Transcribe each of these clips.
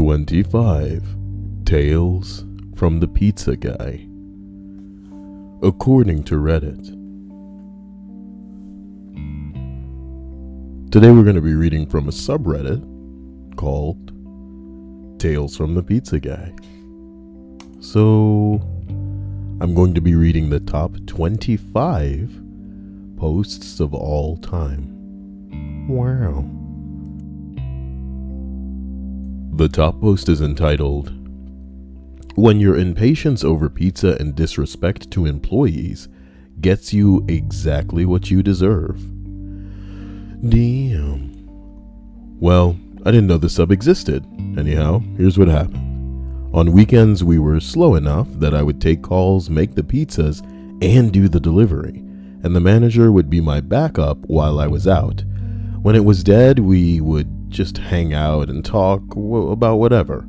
25 Tales from the Pizza Guy. According to Reddit. Today we're going to be reading from a subreddit called Tales from the Pizza Guy. So I'm going to be reading the top 25 posts of all time. Wow. The top post is entitled, "When your impatience over pizza and disrespect to employees gets you exactly what you deserve." Damn. Well, I didn't know the sub existed. Anyhow, here's what happened. On weekends, we were slow enough that I would take calls, make the pizzas, and do the delivery, and the manager would be my backup while I was out. When it was dead, we would just hang out and talk about whatever.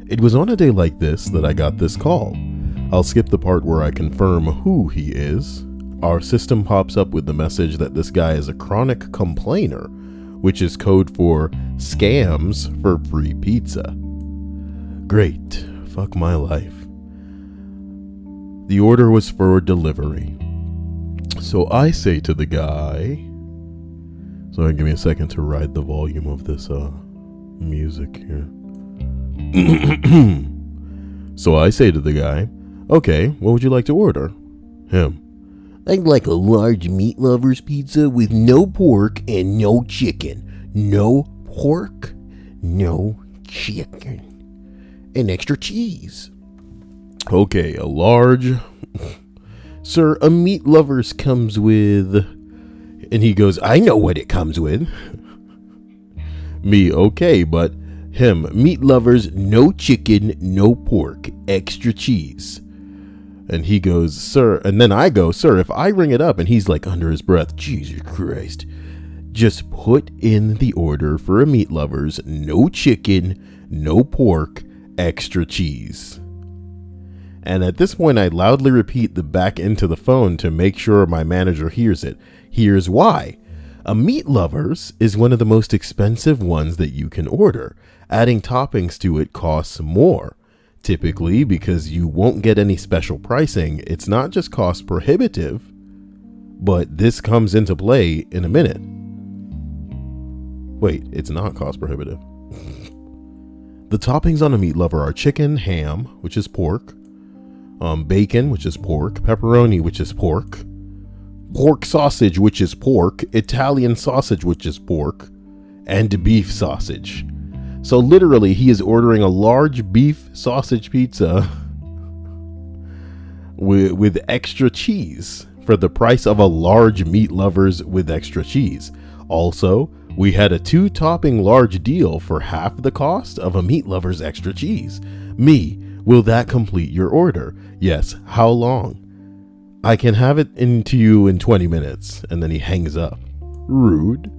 It was on a day like this that I got this call. I'll skip the part where I confirm who he is. Our system pops up with the message that this guy is a chronic complainer, which is code for scams for free pizza. Great. Fuck my life. The order was for delivery. So I say to the guy... Sorry, give me a second to ride the volume of this music here. So I say to the guy, "Okay, what would you like to order?" Him: "I'd like a large meat lover's pizza with no pork and no chicken. No pork, no chicken. And extra cheese." "Okay, a large..." "Sir, a meat lover's comes with..." And he goes, "I know what it comes with." Me: "Okay, but..." Him: "Meat lovers, no chicken, no pork, extra cheese." And he goes, "Sir..." And then I go, "Sir, if I ring it up..." And he's like under his breath, "Jesus Christ. Just put in the order for a meat lovers, no chicken, no pork, extra cheese." And at this point, I loudly repeat the back into the phone to make sure my manager hears it. Here's why. A meat lovers is one of the most expensive ones that you can order. Adding toppings to it costs more. Typically, because you won't get any special pricing, it's not just cost prohibitive, but this comes into play in a minute. Wait, it's not cost prohibitive. The toppings on a meat lover are chicken, ham, which is pork, bacon, which is pork, pepperoni, which is pork, pork sausage, which is pork, Italian sausage, which is pork, and beef sausage. So literally, he is ordering a large beef sausage pizza with extra cheese for the price of a large meat lovers with extra cheese. Also, we had a 2-topping large deal for half the cost of a meat lover's extra cheese. Me: "Will that complete your order?" "Yes." "How long?" "I can have it into you in 20 minutes. And then he hangs up. Rude.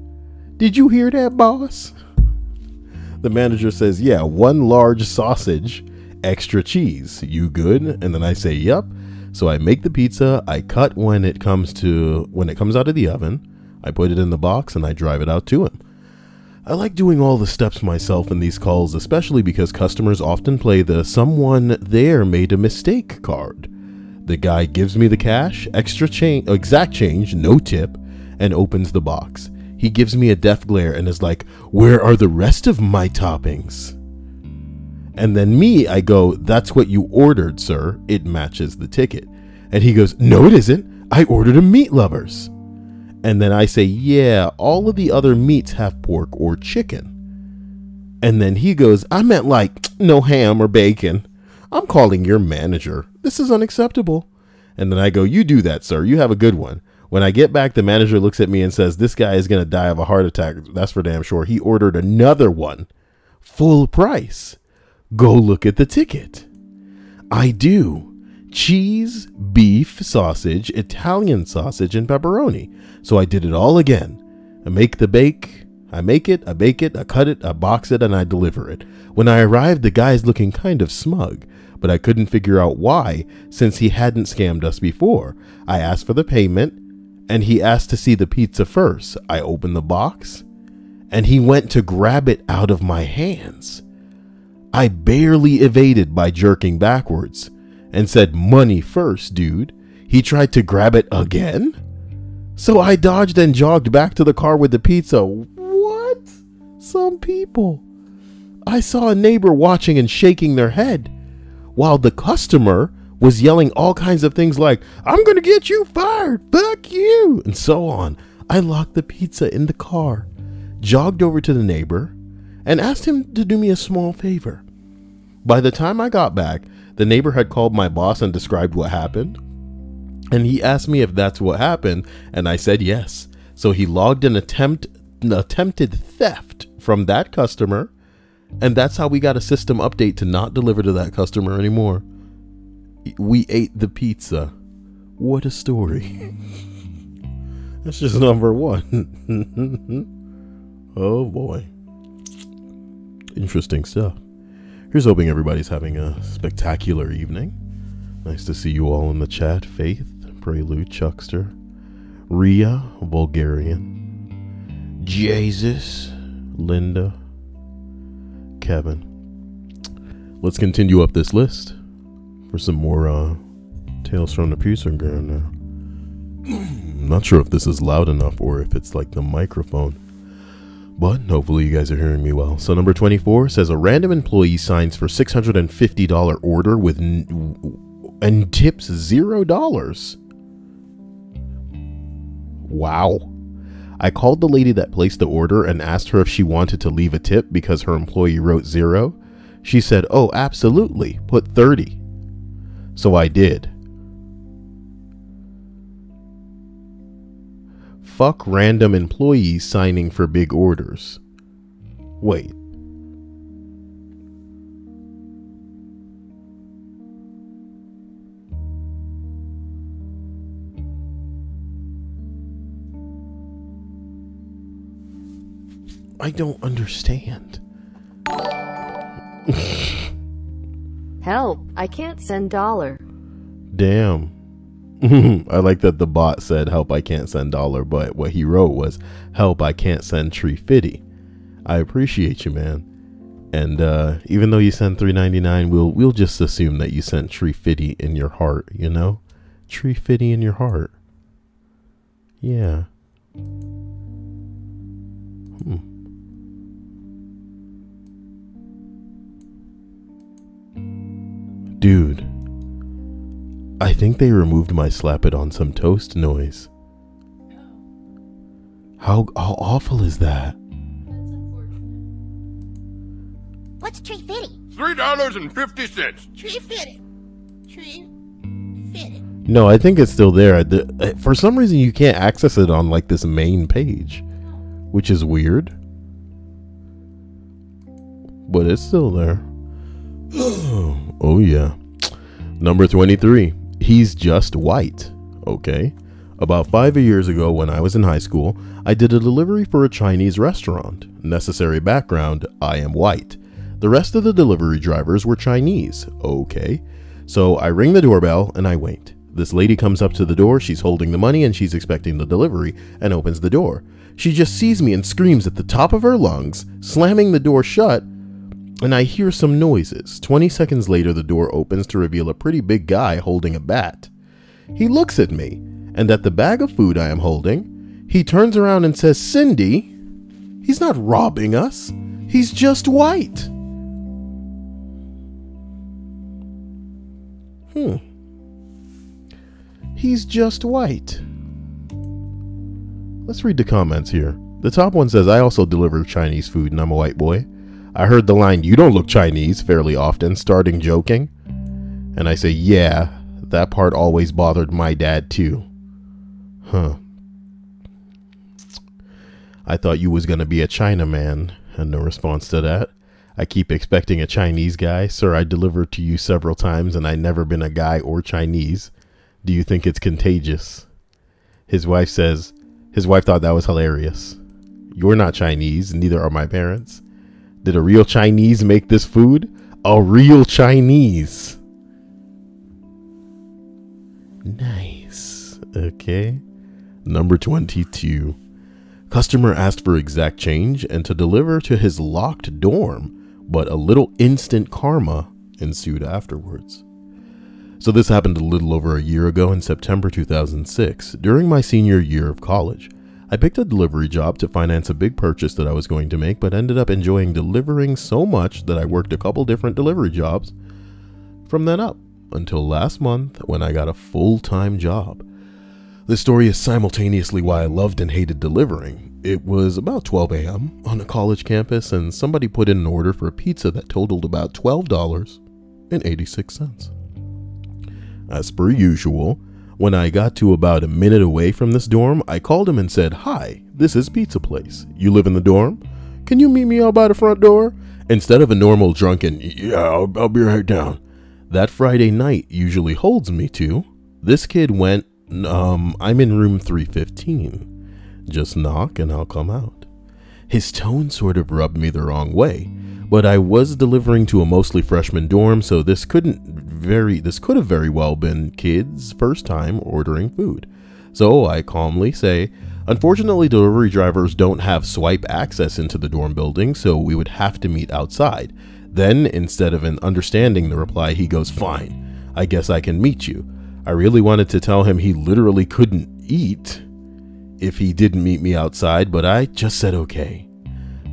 "Did you hear that, boss?" The manager says, "Yeah, 1 large sausage, extra cheese. You good?" And then I say, "Yep." So I make the pizza. I cut when it comes out of the oven. I put it in the box and I drive it out to him. I like doing all the steps myself in these calls, especially because customers often play the "someone there made a mistake" card. The guy gives me the cash, extra change, exact change, no tip, and opens the box. He gives me a death glare and is like, "Where are the rest of my toppings?" And then me, I go, "That's what you ordered, sir. It matches the ticket." And he goes, "No, it isn't. I ordered a meat lovers." And then I say, "Yeah, all of the other meats have pork or chicken." And then he goes, "I meant like no ham or bacon. I'm calling your manager. This is unacceptable." And then I go, "You do that, sir. You have a good one." When I get back, the manager looks at me and says, "This guy is going to die of a heart attack. That's for damn sure. He ordered another one. Full price. Go look at the ticket." I do. Cheese, beef, sausage, Italian sausage, and pepperoni. So I did it all again. I make it, I bake it, I cut it, I box it, and I deliver it. When I arrived, the guy's looking kind of smug, but I couldn't figure out why, since he hadn't scammed us before. I asked for the payment, and he asked to see the pizza first. I opened the box, and he went to grab it out of my hands. I barely evaded by jerking backwards and said, "Money first, dude." He tried to grab it again. So I dodged and jogged back to the car with the pizza. What? Some people. I saw a neighbor watching and shaking their head, while the customer was yelling all kinds of things like, "I'm going to get you fired, fuck you," and so on. I locked the pizza in the car, jogged over to the neighbor, and asked him to do me a small favor. By the time I got back, the neighbor had called my boss and described what happened. And he asked me if that's what happened, and I said yes. So he logged an attempted theft from that customer, and that's how we got a system update to not deliver to that customer anymore. We ate the pizza. What a story. That's just number one. Oh boy. Interesting stuff. Here's hoping everybody's having a spectacular evening. Nice to see you all in the chat. Faith, Prelude, Chuckster, Rhea, Bulgarian, Jesus, Linda, Kevin. Let's continue up this list for some more Tales from the Pizzaguy now. I'm not sure if this is loud enough or if it's like the microphone, but hopefully you guys are hearing me well. So number 24 says a random employee signs for $650 order with and tips $0. Wow. I called the lady that placed the order and asked her if she wanted to leave a tip because her employee wrote 0. She said, "Oh, absolutely, put 30. So I did. Fuck random employees signing for big orders. Wait. I don't understand. Help, I can't send $. Damn. I like that the bot said, "Help, I can't send $," but what he wrote was, "Help, I can't send $3.50. I appreciate you, man. And even though you sent $3.99, we'll just assume that you sent $3.50 in your heart, you know? $3.50 in your heart. Yeah. Dude, I think they removed my slap it on some toast noise. How awful is that? What's $3.50? $3.50. $3.50. $3.50. No, I think it's still there. For some reason, you can't access it on like this main page, which is weird. But it's still there. Oh yeah. Number 23. Hes Just White. Okay. About 5 years ago when I was in high school, I did a delivery for a Chinese restaurant. Necessary background, I am white. The rest of the delivery drivers were Chinese. Okay. So I ring the doorbell and I wait. This lady comes up to the door, she's holding the money and she's expecting the delivery and opens the door. She just sees me and screams at the top of her lungs, slamming the door shut, and I hear some noises. 20 seconds later, the door opens to reveal a pretty big guy holding a bat. He looks at me and at the bag of food I am holding. He turns around and says, "Cindy, he's not robbing us. He's just white." He's just white. Let's read the comments here. The top one says, "I also deliver Chinese food and I'm a white boy. I heard the line, 'You don't look Chinese,' fairly often, starting joking. And I say, yeah, that part always bothered my dad too." Huh. "I thought you was gonna be a Chinaman." And no response to that. "I keep expecting a Chinese guy. Sir, I delivered to you several times and I never been a guy or Chinese. Do you think it's contagious?" His wife says, his wife thought that was hilarious. "You're not Chinese, neither are my parents. Did a real Chinese make this food? A real Chinese." Nice. Okay. Number 22. Customer asked for exact change and to deliver to his locked dorm, but a little instant karma ensued afterwards. So this happened a little over a year ago in September 2006. During my senior year of college, I picked a delivery job to finance a big purchase that I was going to make, but ended up enjoying delivering so much that I worked a couple different delivery jobs from then up until last month when I got a full-time job. This story is simultaneously why I loved and hated delivering. It was about 12 a.m. on a college campus, and somebody put in an order for a pizza that totaled about $12.86. As per usual, when I got to about a minute away from this dorm, I called him and said, "Hi, this is Pizza Place. You live in the dorm? Can you meet me out by the front door?" Instead of a normal drunken, "Yeah, I'll be right down," that Friday night usually holds me to, this kid went, "I'm in room 315. Just knock and I'll come out." His tone sort of rubbed me the wrong way, but I was delivering to a mostly freshman dorm, so this could have very well been kids' first time ordering food. So I calmly say, "Unfortunately, delivery drivers don't have swipe access into the dorm building, so we would have to meet outside." Then, instead of understanding the reply, he goes, "Fine, I guess I can meet you." I really wanted to tell him he literally couldn't eat if he didn't meet me outside, but I just said okay.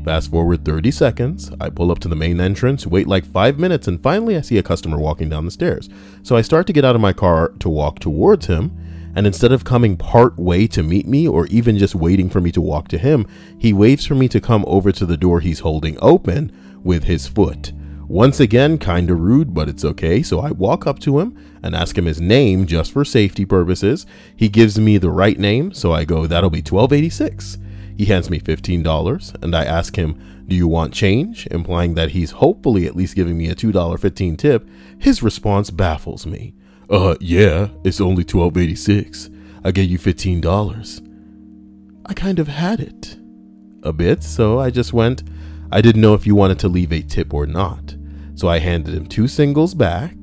Fast forward 30 seconds, I pull up to the main entrance, wait like 5 minutes, and finally I see a customer walking down the stairs. So I start to get out of my car to walk towards him, and instead of coming part way to meet me or even just waiting for me to walk to him, he waves for me to come over to the door he's holding open with his foot. Once again, kinda rude, but it's okay. So I walk up to him and ask him his name just for safety purposes. He gives me the right name, so I go, "That'll be $12.86. He hands me $15, and I ask him, "Do you want change?" implying that he's hopefully at least giving me a $2.15 tip. His response baffles me. Yeah, it's only $12.86. I gave you $15. I kind of had it a bit, so I just went, "I didn't know if you wanted to leave a tip or not." So I handed him 2 singles back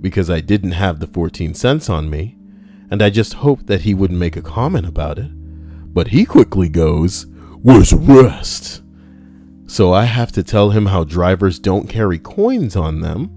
because I didn't have the 14 cents on me, and I just hoped that he wouldn't make a comment about it. But he quickly goes, "Where's the rest?" So I have to tell him how drivers don't carry coins on them,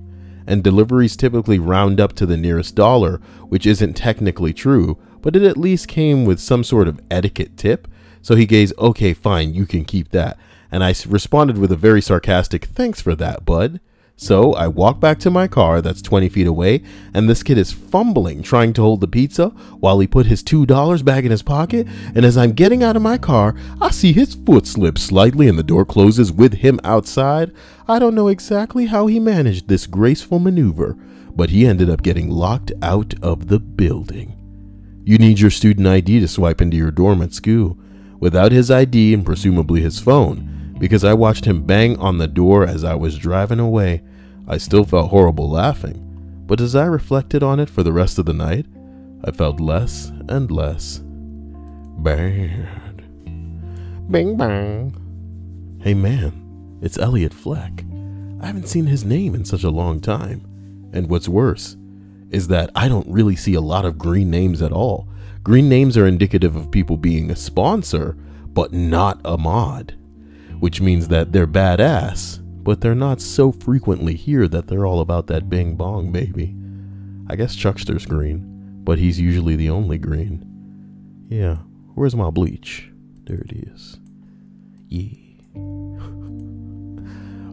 and deliveries typically round up to the nearest dollar, which isn't technically true, but it at least came with some sort of etiquette tip. So he goes, "Okay, fine, you can keep that." And I responded with a very sarcastic, "Thanks for that, bud." So I walk back to my car that's 20 feet away, and this kid is fumbling, trying to hold the pizza while he put his $2 back in his pocket. And as I'm getting out of my car, I see his foot slip slightly and the door closes with him outside. I don't know exactly how he managed this graceful maneuver, but he ended up getting locked out of the building. You need your student ID to swipe into your dorm at school. Without his ID and presumably his phone, because I watched him bang on the door as I was driving away. I still felt horrible laughing, but as I reflected on it for the rest of the night, I felt less and less bad. Bing bang. Hey man, it's Elliot Fleck. I haven't seen his name in such a long time. And what's worse is that I don't really see a lot of green names at all. Green names are indicative of people being a sponsor, but not a mod, which means that they're badass, but they're not so frequently here that they're all about that bing bong, baby. I guess Chuckster's green, but he's usually the only green. Yeah, where's my bleach? There it is. Yeah.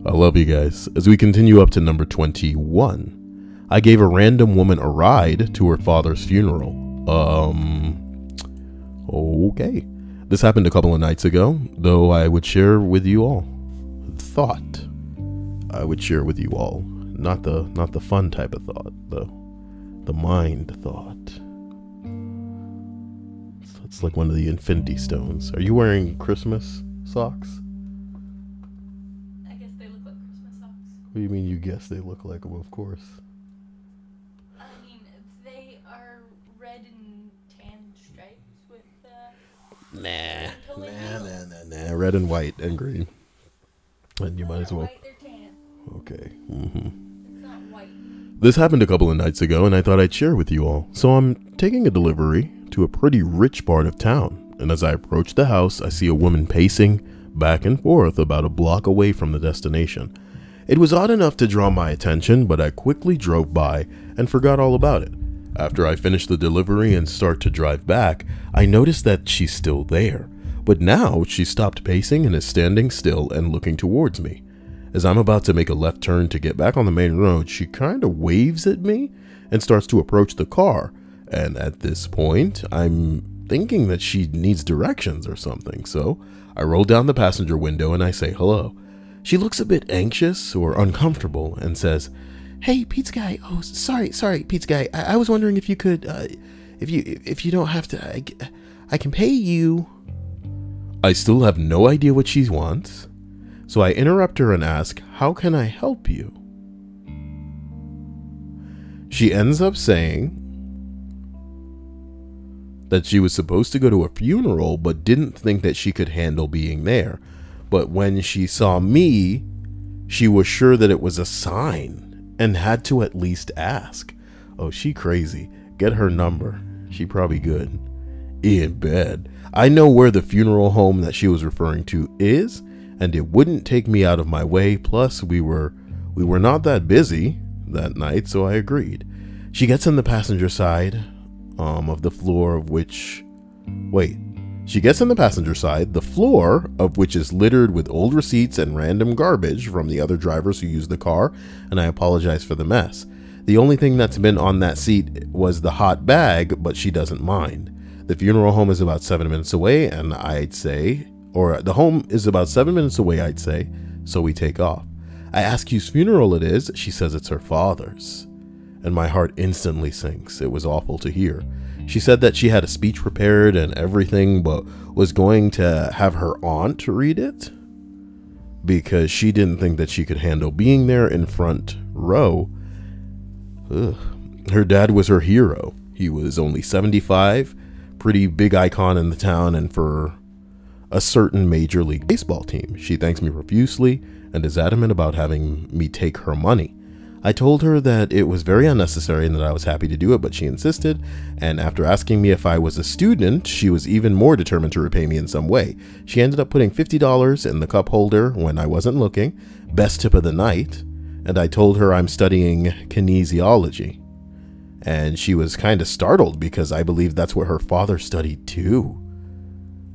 I love you guys. As we continue up to number 21, I gave a random woman a ride to her father's funeral. Okay. This happened a couple of nights ago, though I would share with you all. Thought I would share with you all. Not the fun type of thought, though. The mind thought. It's like one of the Infinity Stones. Are you wearing Christmas socks? I guess they look like Christmas socks. What do you mean you guess they look like them? Of course. I mean, they are red and tan stripes with Nah. Red and white and green. And you might as well. White, they're tan. Okay. It's not white. This happened a couple of nights ago, and I thought I'd share with you all. So I'm taking a delivery to a pretty rich part of town, and as I approach the house, I see a woman pacing back and forth about a block away from the destination. It was odd enough to draw my attention, but I quickly drove by and forgot all about it. After I finished the delivery and start to drive back, I noticed that she's still there, but now she stopped pacing and is standing still and looking towards me. As I'm about to make a left turn to get back on the main road, she kind of waves at me and starts to approach the car, and at this point, I'm thinking that she needs directions or something, so I roll down the passenger window and I say hello. She looks a bit anxious or uncomfortable and says, "Hey, Pizza Guy. Oh, sorry, Pizza Guy. I was wondering if you could, if you don't have to, I can pay you." I still have no idea what she wants, so I interrupt her and ask, "How can I help you?" She ends up saying that she was supposed to go to a funeral but didn't think that she could handle being there. But when she saw me, she was sure that it was a sign and had to at least ask. Oh, she crazy. Get her number. She probably good. In bed. I know where the funeral home that she was referring to is, and it wouldn't take me out of my way. Plus, we were not that busy that night, so I agreed. She gets in the passenger side of the floor of which... She gets in the passenger side, the floor of which is littered with old receipts and random garbage from the other drivers who used the car, and I apologize for the mess. The only thing that's been on that seat was the hot bag, but she doesn't mind. The funeral home is about 7 minutes away, and I'd say, or the home is about 7 minutes away, I'd say, so we take off. I ask whose funeral it is. She says it's her father's, and my heart instantly sinks. It was awful to hear. She said that she had a speech prepared and everything, but was going to have her aunt read it because she didn't think that she could handle being there in front row. Ugh. Her dad was her hero. He was only 75, pretty big icon in the town and for a certain Major League Baseball team. She thanks me profusely and is adamant about having me take her money. I told her that it was very unnecessary and that I was happy to do it, but she insisted, and after asking me if I was a student, she was even more determined to repay me in some way. She ended up putting $50 in the cup holder when I wasn't looking, best tip of the night, and I told her I'm studying kinesiology. And she was kind of startled because I believe that's what her father studied too.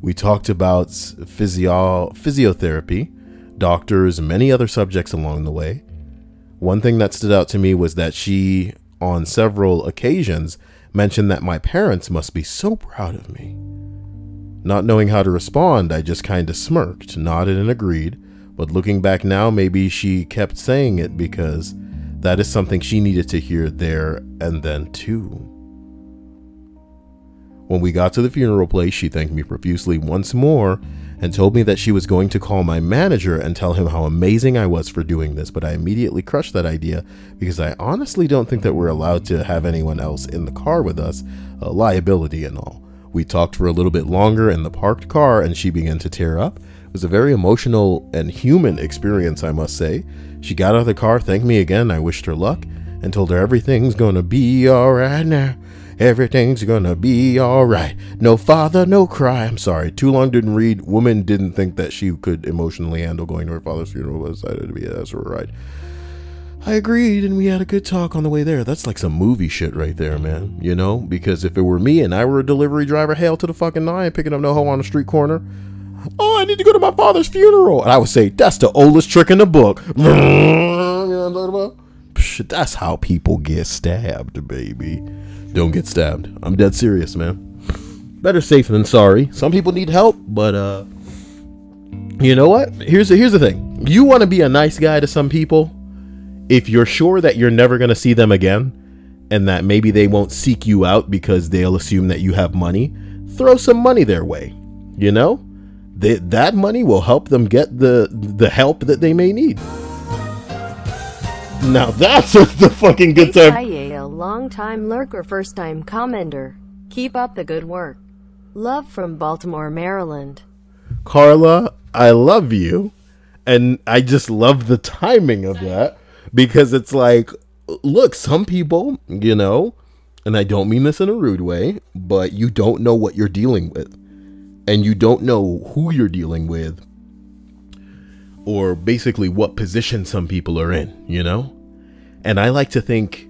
We talked about physiotherapy, doctors, and many other subjects along the way. One thing that stood out to me was that she, on several occasions, mentioned that my parents must be so proud of me. Not knowing how to respond, I just kind of smirked, nodded and agreed, but looking back now, maybe she kept saying it because that is something she needed to hear there and then too. When we got to the funeral place, she thanked me profusely once more and told me that she was going to call my manager and tell him how amazing I was for doing this, but I immediately crushed that idea because I honestly don't think that we're allowed to have anyone else in the car with us, liability and all. We talked for a little bit longer in the parked car and she began to tear up. It was a very emotional and human experience, I must say. She got out of the car, thanked me again, I wished her luck, and told her everything's gonna be alright now. Everything's gonna be alright. No father, no cry. I'm sorry, too long didn't read. Woman didn't think that she could emotionally handle going to her father's funeral, but decided to be that's right. I agreed, and we had a good talk on the way there. That's like some movie shit right there, man. You know, because if it were me and I were a delivery driver, hail to the fucking nine, picking up no hoe on the street corner. Oh, I need to go to my father's funeral. And I would say, that's the oldest trick in the book. You know what I'm talking about? Psh, that's how people get stabbed, baby. Don't get stabbed. I'm dead serious, man. Better safe than sorry. Some people need help, but you know what? Here's the thing. You want to be a nice guy to some people if you're sure that you're never going to see them again and that maybe they won't seek you out because they'll assume that you have money. Throw some money their way. You know? That money will help them get the help that they may need. Now that's the fucking good time. A long-time lurker, first-time commenter. Keep up the good work. Love from Baltimore, Maryland. Carla, I love you. And I just love the timing of that because it's like, look, some people, you know, and I don't mean this in a rude way, but you don't know what you're dealing with. And you don't know who you're dealing with or basically what position some people are in, you know? And I like to think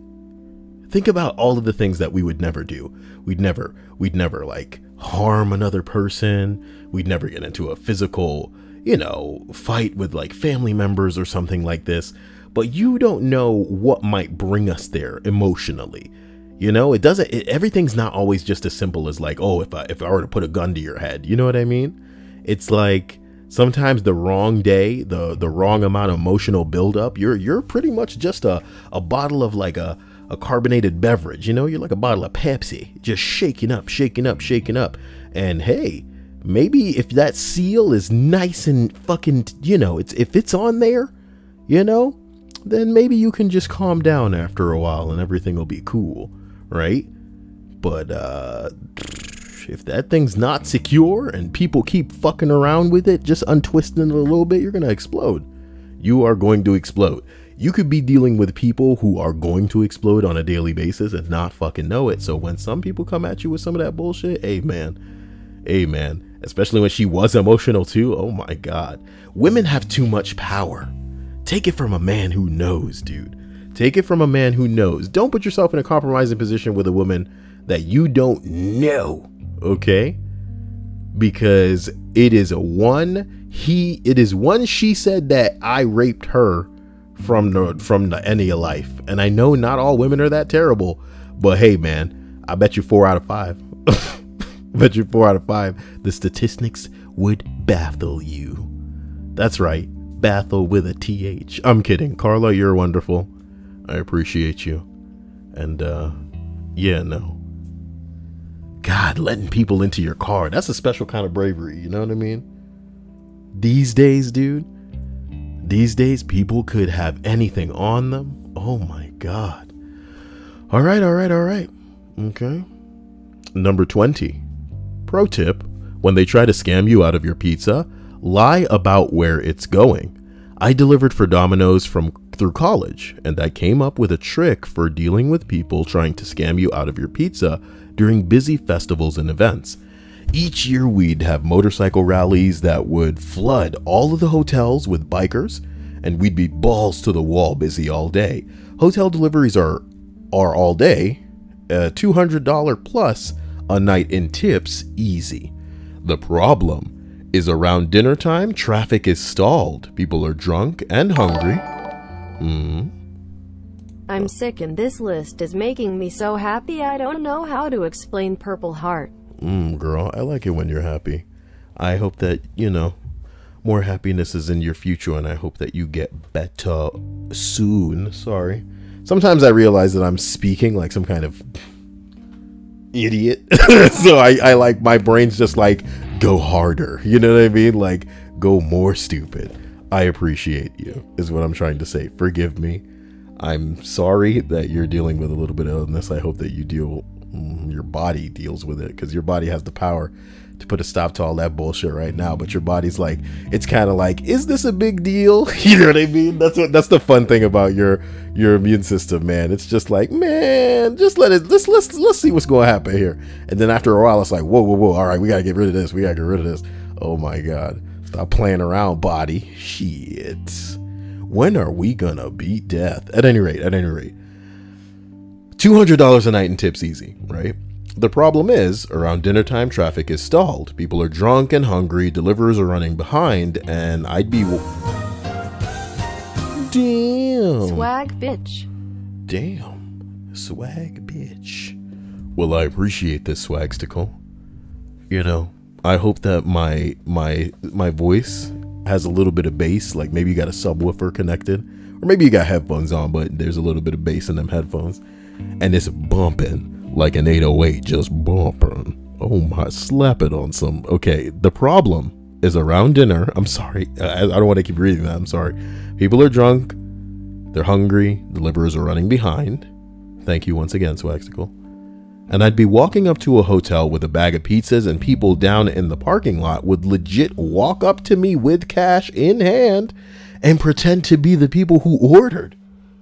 about all of the things that we would never do. We'd never like harm another person. We'd never get into a physical, you know, fight with like family members or something like this. But you don't know what might bring us there emotionally. You know, everything's not always just as simple as like, oh, if I were to put a gun to your head, you know what I mean? It's like sometimes the wrong day, the wrong amount of emotional buildup, you're pretty much just a bottle of like a carbonated beverage, you know, you're like a bottle of Pepsi, just shaking up. And hey, maybe if that seal is nice and fucking, you know, if it's on there, you know, then maybe you can just calm down after a while and everything will be cool, right? But if that thing's not secure and people keep fucking around with it, just untwisting it a little bit, you're gonna explode. You are going to explode. You could be dealing with people who are going to explode on a daily basis and not fucking know it. So when some people come at you with some of that bullshit, amen, especially when she was emotional too. Oh my God. Women have too much power. Take it from a man who knows, dude. Take it from a man who knows. Don't put yourself in a compromising position with a woman that you don't know, okay? Because it is one she said that I raped her from the end of your life. And I know not all women are that terrible, but hey man, I bet you 4 out of 5. Bet you 4 out of 5 the statistics would baffle you. That's right, baffle with a TH. I'm kidding. Carla, you're wonderful. I appreciate you. And yeah, no. God, letting people into your car, that's a special kind of bravery, you know what I mean? These days, dude, these days people could have anything on them. Oh my God. All right. Okay. Number 20. Pro tip: when they try to scam you out of your pizza, lie about where it's going. I delivered for Domino's through college, and I came up with a trick for dealing with people trying to scam you out of your pizza during busy festivals and events. Each year we'd have motorcycle rallies that would flood all of the hotels with bikers, and we'd be balls to the wall busy all day. Hotel deliveries are all day, $200 plus a night in tips, easy. The problem is around dinner time, traffic is stalled. People are drunk and hungry. I'm sick and this list is making me so happy I don't know how to explain Purple Heart. Girl, I like it when you're happy. I hope that, you know, more happiness is in your future, and I hope that you get better soon. Sorry. Sometimes I realize that I'm speaking like some kind of idiot. So I like, my brain's just like, go harder. You know what I mean? Like, go more stupid. I appreciate you, is what I'm trying to say. Forgive me. I'm sorry that you're dealing with a little bit of illness. I hope that your body deals with it, because your body has the power to put a stop to all that bullshit right now. But your body's like, it's kind of like, is this a big deal? You know what I mean? That's the fun thing about your immune system, man. It's just like, man, just let's see what's going to happen here. And then after a while, it's like, whoa, all right, we got to get rid of this. Oh my God. Stop playing around, body. Shit. When are we gonna beat death? At any rate, $200 a night in tips, easy, right? The problem is, around dinner time, traffic is stalled. People are drunk and hungry, deliverers are running behind, and I'd be... Damn. Swag bitch. Damn. Swag bitch. Well, I appreciate this, Swagsticle. You know, I hope that my voice has a little bit of bass, like maybe you got a subwoofer connected, or maybe you got headphones on, but there's a little bit of bass in them headphones, and it's bumping like an 808, just bumping. Oh my, slap it on some. Okay, the problem is around dinner. I'm sorry, I don't want to keep reading that. I'm sorry. People are drunk, they're hungry, deliverers are running behind. Thank you once again, Swagsticle. And I'd be walking up to a hotel with a bag of pizzas, and people down in the parking lot would legit walk up to me with cash in hand and pretend to be the people who ordered.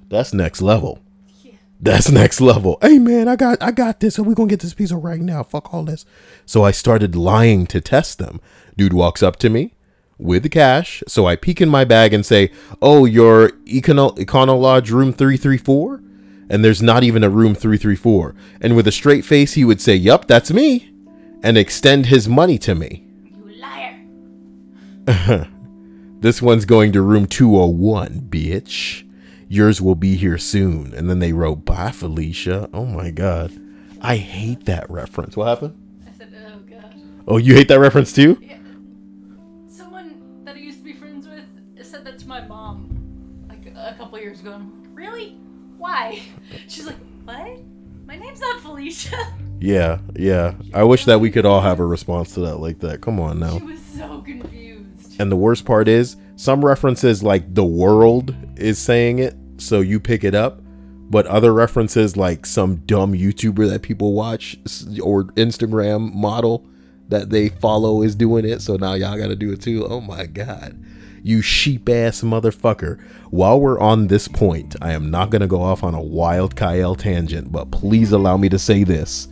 That's next level. Yeah. That's next level. Hey man, I got this, and we're gonna get this pizza right now. Fuck all this. So I started lying to test them. Dude walks up to me with cash. So I peek in my bag and say, oh, your Econo Lodge room 334? And there's not even a room 334. And with a straight face, he would say, yup, that's me. And extend his money to me. You liar. This one's going to room 201, bitch. Yours will be here soon. And then they wrote, bye, Felicia. Oh, my God. I hate that reference. What happened? I said, oh, God. Oh, you hate that reference, too? Yeah. Someone that I used to be friends with said that to my mom, like, a couple years ago. Really? Why? She's like, what? My name's not Felicia. Yeah. I wish that we could all have a response to that like that. Come on now. She was so confused. And the worst part is, some references like the world is saying it, so you pick it up. But other references like some dumb YouTuber that people watch or Instagram model that they follow is doing it. So now y'all got to do it too. Oh my God. You sheep ass motherfucker. While we're on this point, I am not going to go off on a wild Kyle tangent, but please allow me to say this.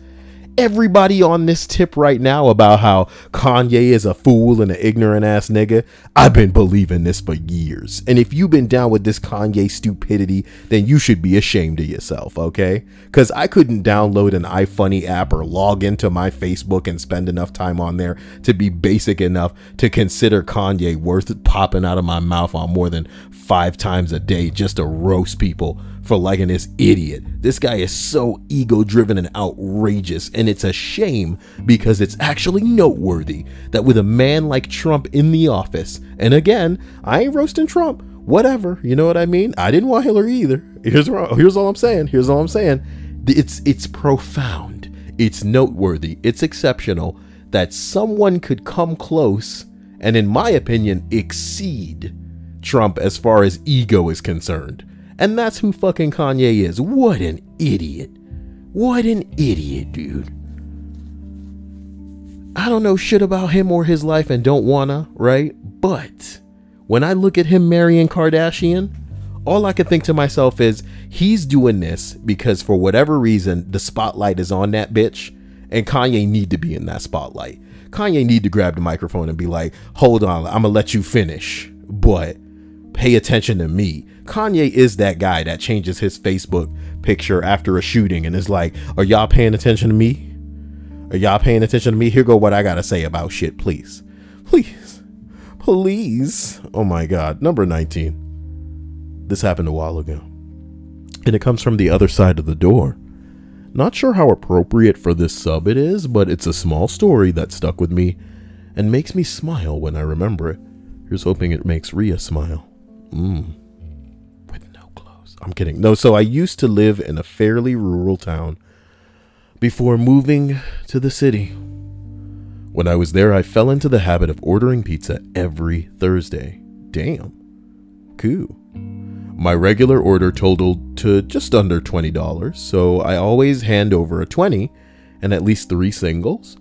Everybody on this tip right now about how Kanye is a fool and an ignorant ass nigga, I've been believing this for years. And if you've been down with this Kanye stupidity, then you should be ashamed of yourself, okay? Because I couldn't download an iFunny app or log into my Facebook and spend enough time on there to be basic enough to consider Kanye worth popping out of my mouth on more than 5 times a day just to roast people for liking this idiot. This guy is so ego driven and outrageous, and it's a shame because it's actually noteworthy that with a man like Trump in the office, and again, I ain't roasting Trump, whatever, you know what I mean? I didn't want Hillary either. Here's all I'm saying. It's profound. It's noteworthy. It's exceptional that someone could come close and, in my opinion, exceed Trump as far as ego is concerned. And that's who fucking Kanye is. What an idiot. What an idiot, dude. I don't know shit about him or his life and don't wanna, right? But when I look at him marrying Kardashian, all I can think to myself is he's doing this because for whatever reason, the spotlight is on that bitch and Kanye need to be in that spotlight. Kanye need to grab the microphone and be like, hold on, I'm gonna let you finish, but pay attention to me. Kanye is that guy that changes his Facebook picture after a shooting and is like, are y'all paying attention to me? Are y'all paying attention to me? Here go what I gotta say about shit, please. Please. Oh my God. Number 19. This happened a while ago. And it comes from the other side of the door. Not sure how appropriate for this sub it is, but it's a small story that stuck with me and makes me smile when I remember it. Here's hoping it makes Rhea smile. With no clothes. I'm kidding. No, so I used to live in a fairly rural town before moving to the city. When I was there, I fell into the habit of ordering pizza every Thursday. Damn. Cool. My regular order totaled to just under $20, so I always hand over a 20 and at least 3 singles.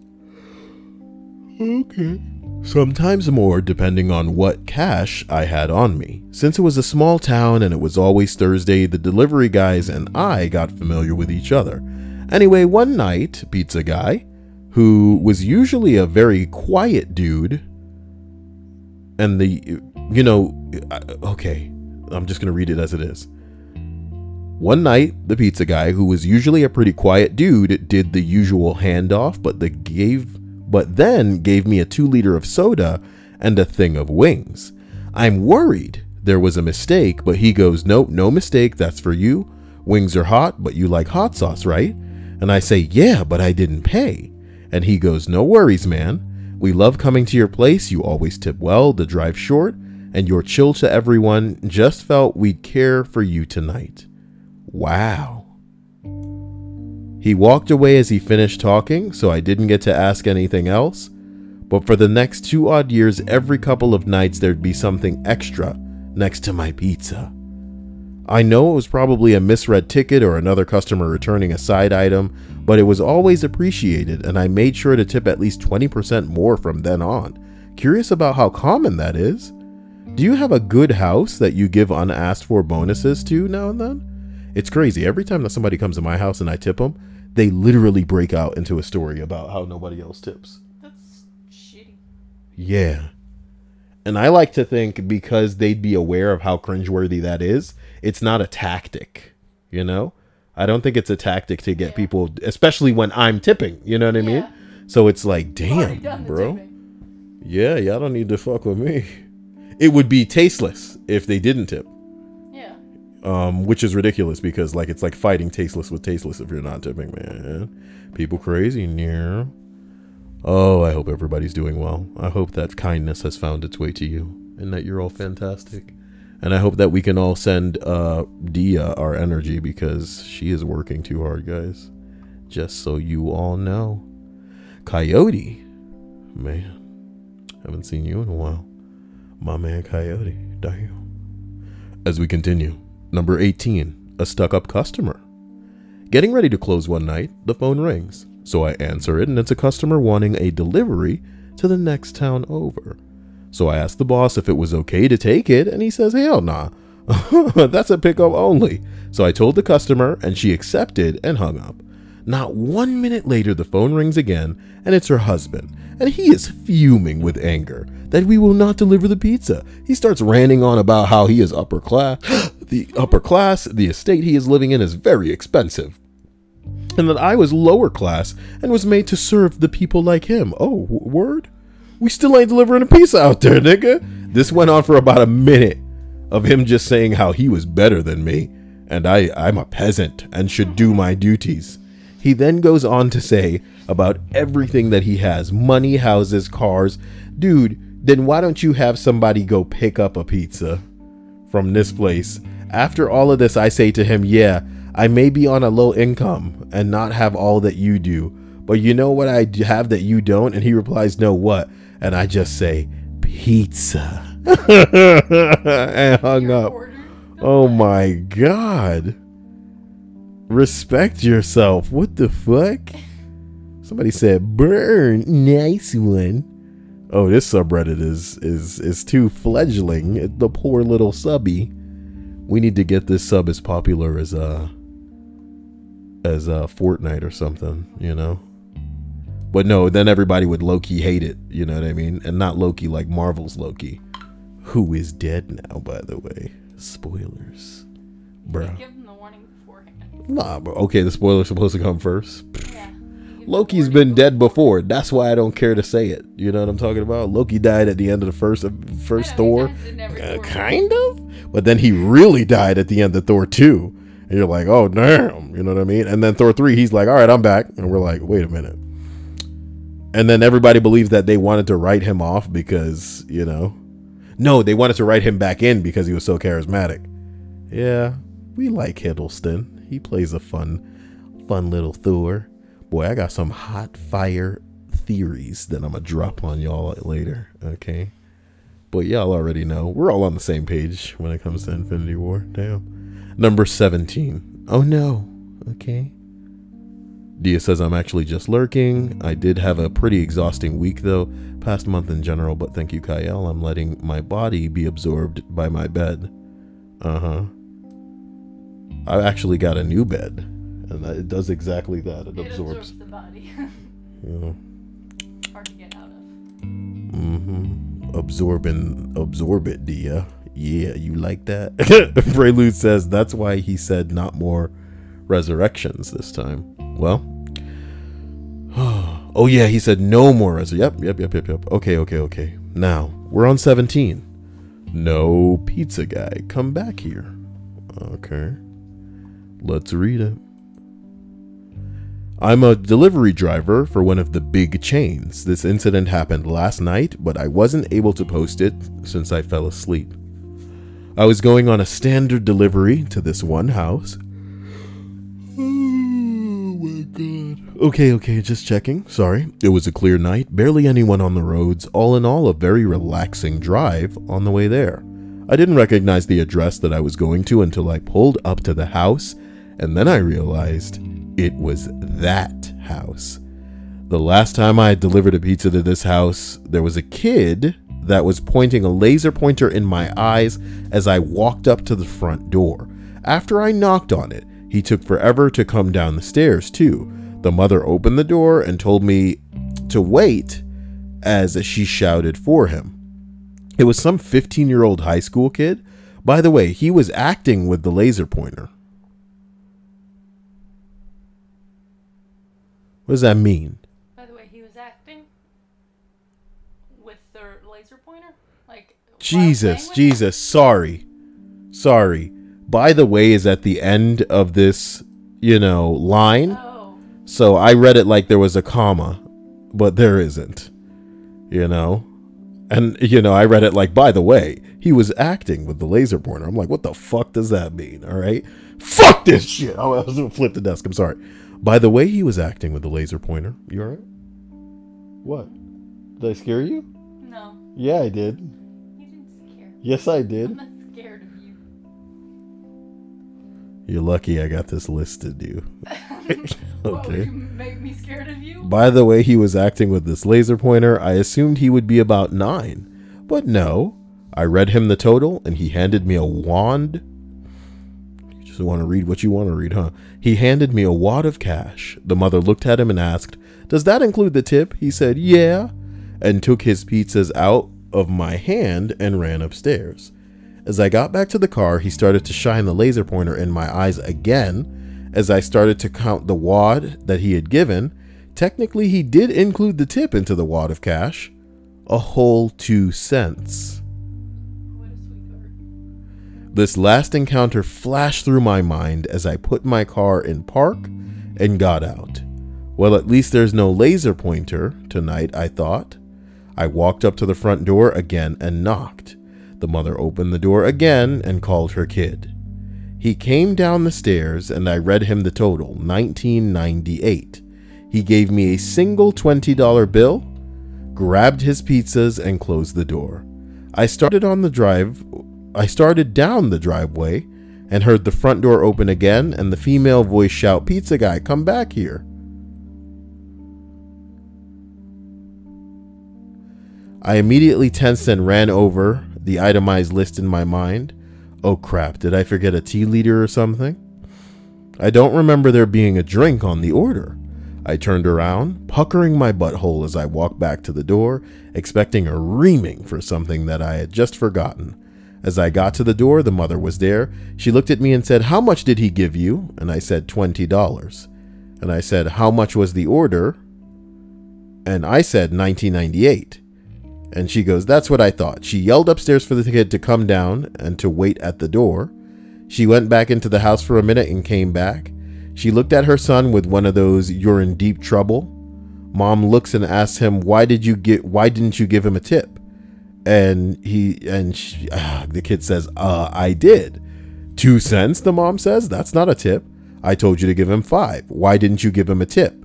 Okay. Sometimes more, depending on what cash I had on me. Since it was a small town and it was always Thursday, the delivery guys and I got familiar with each other. Anyway, one night, Pizza Guy, who was usually a very quiet dude, and okay, I'm just going to read it as it is. One night, the Pizza Guy, who was usually a pretty quiet dude, did the usual handoff, but then gave me a 2-liter of soda and a thing of wings. I'm worried there was a mistake, but he goes, nope, no mistake, that's for you. Wings are hot, but you like hot sauce, right? And I say, yeah, but I didn't pay. And he goes, no worries, man. We love coming to your place. You always tip well, the drive short, and you're chill to everyone. Just felt we'd care for you tonight. Wow. He walked away as he finished talking, so I didn't get to ask anything else. But for the next 2 odd years, every couple of nights there'd be something extra next to my pizza. I know it was probably a misread ticket or another customer returning a side item, but it was always appreciated, and I made sure to tip at least 20% more from then on. Curious about how common that is. Do you have a good house that you give unasked for bonuses to now and then? It's crazy. Every time that somebody comes to my house and I tip them, they literally break out into a story about how nobody else tips. That's shitty. Yeah. And I like to think because they'd be aware of how cringeworthy that is, it's not a tactic, you know? I don't think it's a tactic to get people, especially when I'm tipping, you know what I mean? So it's like, damn, bro. Yeah, y'all don't need to fuck with me. It would be tasteless if they didn't tip. Yeah. Which is ridiculous because like it's like fighting tasteless with tasteless if you're not tipping, man. People crazy near. Oh, I hope everybody's doing well. I hope that kindness has found its way to you and that you're all fantastic. And I hope that we can all send Dia our energy because she is working too hard, guys. Just so you all know. Coyote. Man, haven't seen you in a while. My man Coyote. Damn. As we continue. Number 18. A stuck-up customer. Getting ready to close one night, the phone rings. So I answer it, and it's a customer wanting a delivery to the next town over. So I asked the boss if it was okay to take it, and he says, hell nah. That's a pickup only. So I told the customer, and she accepted and hung up. Not 1 minute later, the phone rings again, and it's her husband. And he is fuming with anger that we will not deliver the pizza. He starts ranting on about how he is upper class. The estate he is living in is very expensive. And that I was lower class and was made to serve the people like him. Oh, word? We still ain't delivering a pizza out there, nigga. This went on for about a minute of him just saying how he was better than me. And I'm a peasant and should do my duties. He then goes on to say about everything that he has. Money, houses, cars. Dude, then why don't you have somebody go pick up a pizza from this place? After all of this, I say to him, yeah, I may be on a low income and not have all that you do. But you know what I have that you don't? And he replies, no, what? And I just say, pizza. And hung up. Oh my God. Respect yourself. What the fuck? Somebody said, burn. Nice one. Oh, this subreddit is too fledgling. The poor little subby. We need to get this sub as popular as Fortnite or something, you know? But no, then everybody would Loki hate it, you know what I mean? And not Loki like Marvel's Loki, who is dead now, by the way. Spoilers. Bruh. Give them the warning beforehand. Nah, bro. Okay, the spoiler's supposed to come first. Yeah. Loki's been dead before. That's why I don't care to say it. You know what I'm talking about? Loki died at the end of the first Thor. Kind of. But then he really died at the end of Thor 2. And you're like, oh, damn. You know what I mean? And then Thor 3, he's like, all right, I'm back. And we're like, wait a minute. And then everybody believed that they wanted to write him off because, you know. No, they wanted to write him back in because he was so charismatic. Yeah, we like Hiddleston. He plays a fun little Thor. Boy, I got some hot fire theories that I'm going to drop on y'all later, okay? But y'all already know. We're all on the same page when it comes to Infinity War. Damn. Number 17. Oh, no. Okay. Dia says, I'm actually just lurking. I did have a pretty exhausting week, though. Past month in general, but thank you, Kyle. I'm letting my body be absorbed by my bed. Uh-huh. I actually got a new bed. And it does exactly that. It absorbs the body. Yeah. Hard to get out of. Mm-hmm. Absorb it, Dia. Yeah, you like that? Prelude says that's why he said not more resurrections this time. Well. Oh yeah, he said no more Yep. Okay. Now, we're on 17. No pizza guy. Come back here. Okay. Let's read it. I'm a delivery driver for one of the big chains. This incident happened last night, but I wasn't able to post it since I fell asleep. I was going on a standard delivery to this one house. Oh my God. Okay, just checking. Sorry. It was a clear night, barely anyone on the roads. All in all, a very relaxing drive on the way there. I didn't recognize the address that I was going to until I pulled up to the house, and then I realized it was that house. The last time I had delivered a pizza to this house, there was a kid that was pointing a laser pointer in my eyes as I walked up to the front door. After I knocked on it, he took forever to come down the stairs too. The mother opened the door and told me to wait as she shouted for him. It was some 15-year-old high school kid. By the way, he was acting with the laser pointer. What does that mean? By the way, he was acting with the laser pointer? Like, Jesus, sorry. By the way is at the end of this, line. Oh. So I read it like there was a comma, but there isn't, And, I read it like, by the way, he was acting with the laser pointer. I'm like, what the fuck does that mean? All right. Fuck this shit. I was going to flip the desk. I'm sorry. By the way, he was acting with the laser pointer. You all right? What? Did I scare you? No. Yeah, I did. You didn't scare me. Yes, I did. I'm not scared of you. You're lucky I got this listed, you. What, would Okay. you make me scared of you? By the way, he was acting with this laser pointer. I assumed he would be about 9. But no. I read him the total, and he handed me a wand. You just want to read what you want to read, huh? He handed me a wad of cash. The mother looked at him and asked, "Does that include the tip?" He said, "Yeah," and took his pizzas out of my hand and ran upstairs. As I got back to the car, he started to shine the laser pointer in my eyes again. As I started to count the wad that he had given, technically he did include the tip into the wad of cash. A whole 2 cents. What a sweetheart. This last encounter flashed through my mind as I put my car in park and got out. Well, at least there's no laser pointer tonight, I thought. I walked up to the front door again and knocked. The mother opened the door again and called her kid. He came down the stairs and I read him the total, $19.98. He gave me a single $20 bill, grabbed his pizzas and closed the door. I started down the driveway and heard the front door open again and the female voice shout, "Pizza guy, come back here." I immediately tensed and ran over the itemized list in my mind. Oh crap, did I forget a tea leader or something? I don't remember there being a drink on the order. I turned around, puckering my butthole as I walked back to the door, expecting a reaming for something that I had just forgotten. As I got to the door, the mother was there. She looked at me and said, "How much did he give you?" And I said, $20. And I said, "How much was the order?" And I said, $19.98. And she goes, "That's what I thought." She yelled upstairs for the kid to come down and to wait at the door. She went back into the house for a minute and came back. She looked at her son with one of those "you're in deep trouble." Mom looks and asks him, why didn't you give him a tip? And the kid says, "I did." 2 cents, the mom says. "That's not a tip. I told you to give him 5. Why didn't you give him a tip?"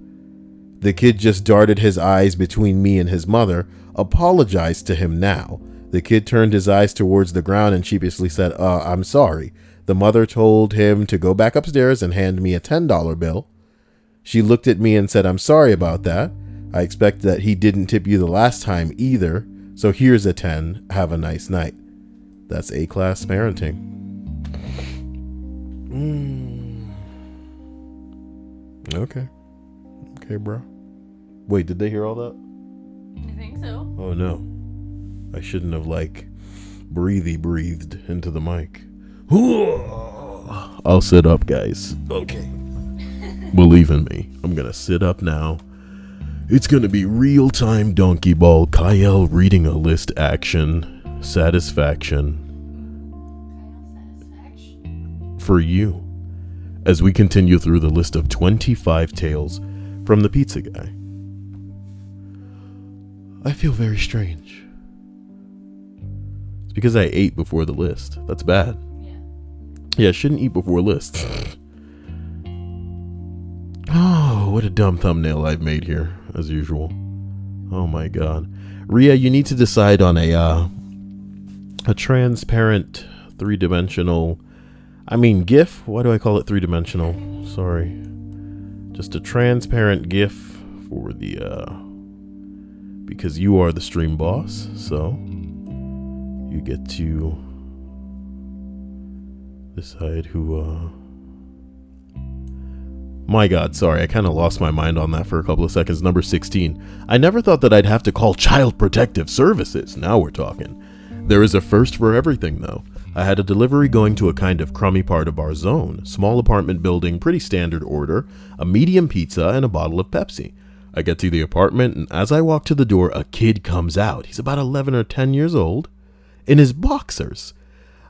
The kid just darted his eyes between me and his mother, apologized to him now. The kid turned his eyes towards the ground and sheepishly said, "I'm sorry." The mother told him to go back upstairs and hand me a $10 bill. She looked at me and said, "I'm sorry about that. I expect that he didn't tip you the last time either. So here's a 10. Have a nice night." That's A-class parenting. Okay. Okay, bro. Wait, did they hear all that? I think so. Oh no. I shouldn't have breathed into the mic. I'll sit up, guys. Okay. Believe in me. I'm gonna sit up now. It's gonna be real-time donkey ball Kyle reading a list action satisfaction for you as we continue through the list of 25 tales from the Pizza Guy. I feel very strange. It's because I ate before the list. That's bad. Yeah, I shouldn't eat before lists. Oh, what a dumb thumbnail I've made here, as usual. Oh my god. Rhea, you need to decide on a transparent, three-dimensional... GIF? Why do I call it three-dimensional? Sorry. Just a transparent GIF for the, because you are the stream boss, so you get to decide who, My god, sorry, I kind of lost my mind on that for a couple of seconds. Number 16. I never thought that I'd have to call Child Protective Services. Now we're talking. There is a first for everything, though. I had a delivery going to a kind of crummy part of our zone. Small apartment building, pretty standard order, a medium pizza, and a bottle of Pepsi. I get to the apartment, and as I walk to the door, a kid comes out. He's about 11 or 10 years old, in his boxers.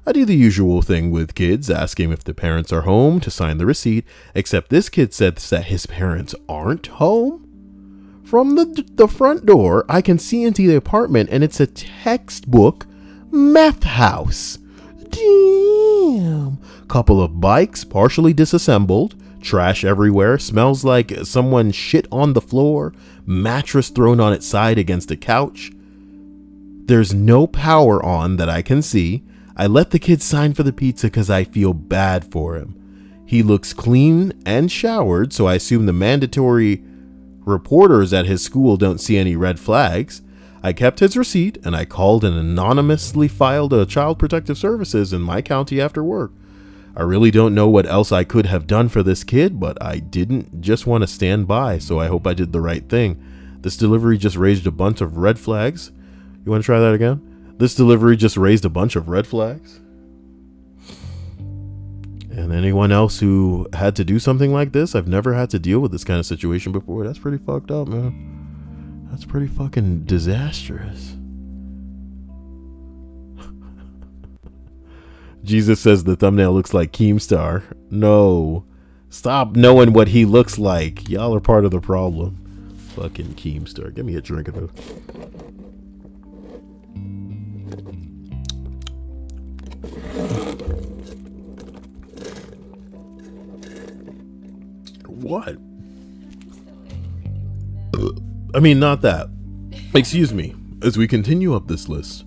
I do the usual thing with kids, asking if the parents are home to sign the receipt, except this kid says that his parents aren't home. From the front door, I can see into the apartment, and it's a textbook meth house. Damn. Couple of bikes, partially disassembled, trash everywhere, smells like someone shit on the floor, mattress thrown on its side against a couch. There's no power on that I can see. I let the kid sign for the pizza because I feel bad for him. He looks clean and showered, so I assume the mandatory reporters at his school don't see any red flags. I kept his receipt, and I called and anonymously filed a Child Protective Services in my county after work. I really don't know what else I could have done for this kid, but I didn't just want to stand by, so I hope I did the right thing. This delivery just raised a bunch of red flags. You want to try that again? This delivery just raised a bunch of red flags. And anyone else who had to do something like this, I've never had to deal with this kind of situation before. That's pretty fucked up, man. That's pretty fucking disastrous. Jesus says the thumbnail looks like Keemstar. No. Stop knowing what he looks like. Y'all are part of the problem. Fucking Keemstar. Give me a drink of it. What? I mean, not that. Excuse me. As we continue up this list,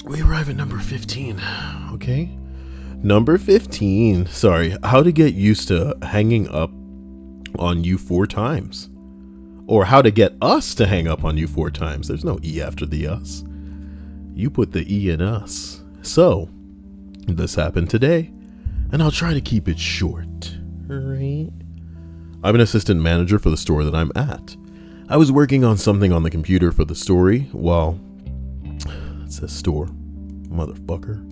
we arrive at number 15. Okay? Number 15. Sorry. How to get used to hanging up on you 4 times. Or how to get us to hang up on you 4 times. There's no E after the us. You put the E in us. So, this happened today, and I'll try to keep it short. Right? I'm an assistant manager for the store that I'm at. I was working on something on the computer for the story while... It says store. Motherfucker.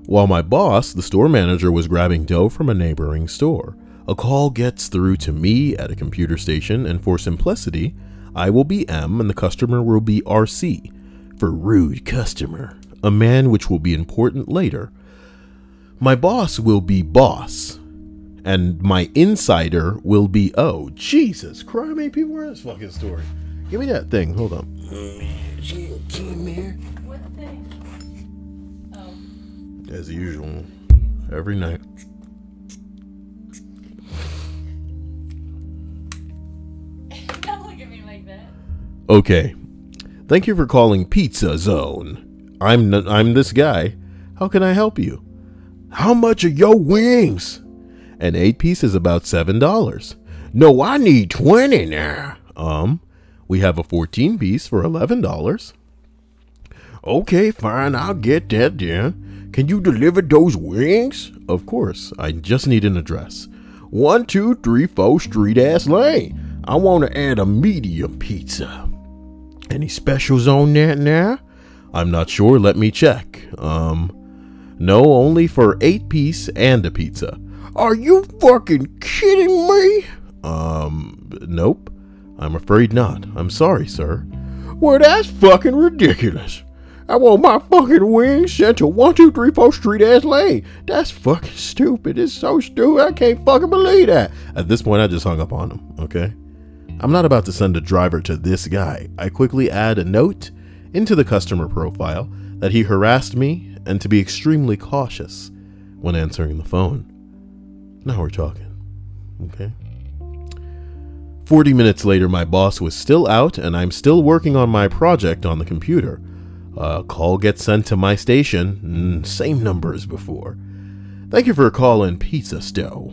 While my boss, the store manager, was grabbing dough from a neighboring store. A call gets through to me at a computer station, and for simplicity, I will be M and the customer will be RC. For rude customer. A man which will be important later. My boss will be boss. And my insider will be O. Jesus Christ, how many people are in this fucking story? Give me that thing. Hold on. What thing? Oh. As usual. Every night. Don't look at me like that. Okay. Thank you for calling Pizza Zone. I'm this guy. How can I help you? How much are your wings? An 8-piece is about $7. No, I need 20 now. We have a 14-piece for $11. Okay, fine, I'll get that then. Can you deliver those wings? Of course, I just need an address. 1234 Street Ass Lane. I want to add a medium pizza. Any specials on that now? I'm not sure, let me check. No, only for 8-piece and a pizza. Are you fucking kidding me? Nope. I'm afraid not. I'm sorry, sir. Well, that's fucking ridiculous. I want my fucking wings sent to 1234 Street Ass Lane. That's fucking stupid. It's so stupid. I can't fucking believe that. At this point, I just hung up on him, okay? I'm not about to send a driver to this guy. I quickly add a note into the customer profile that he harassed me and to be extremely cautious when answering the phone. Now we're talking, okay? 40 minutes later, my boss was still out, and I'm still working on my project on the computer. A call gets sent to my station, same number as before. Thank you for calling Pizza Stowe.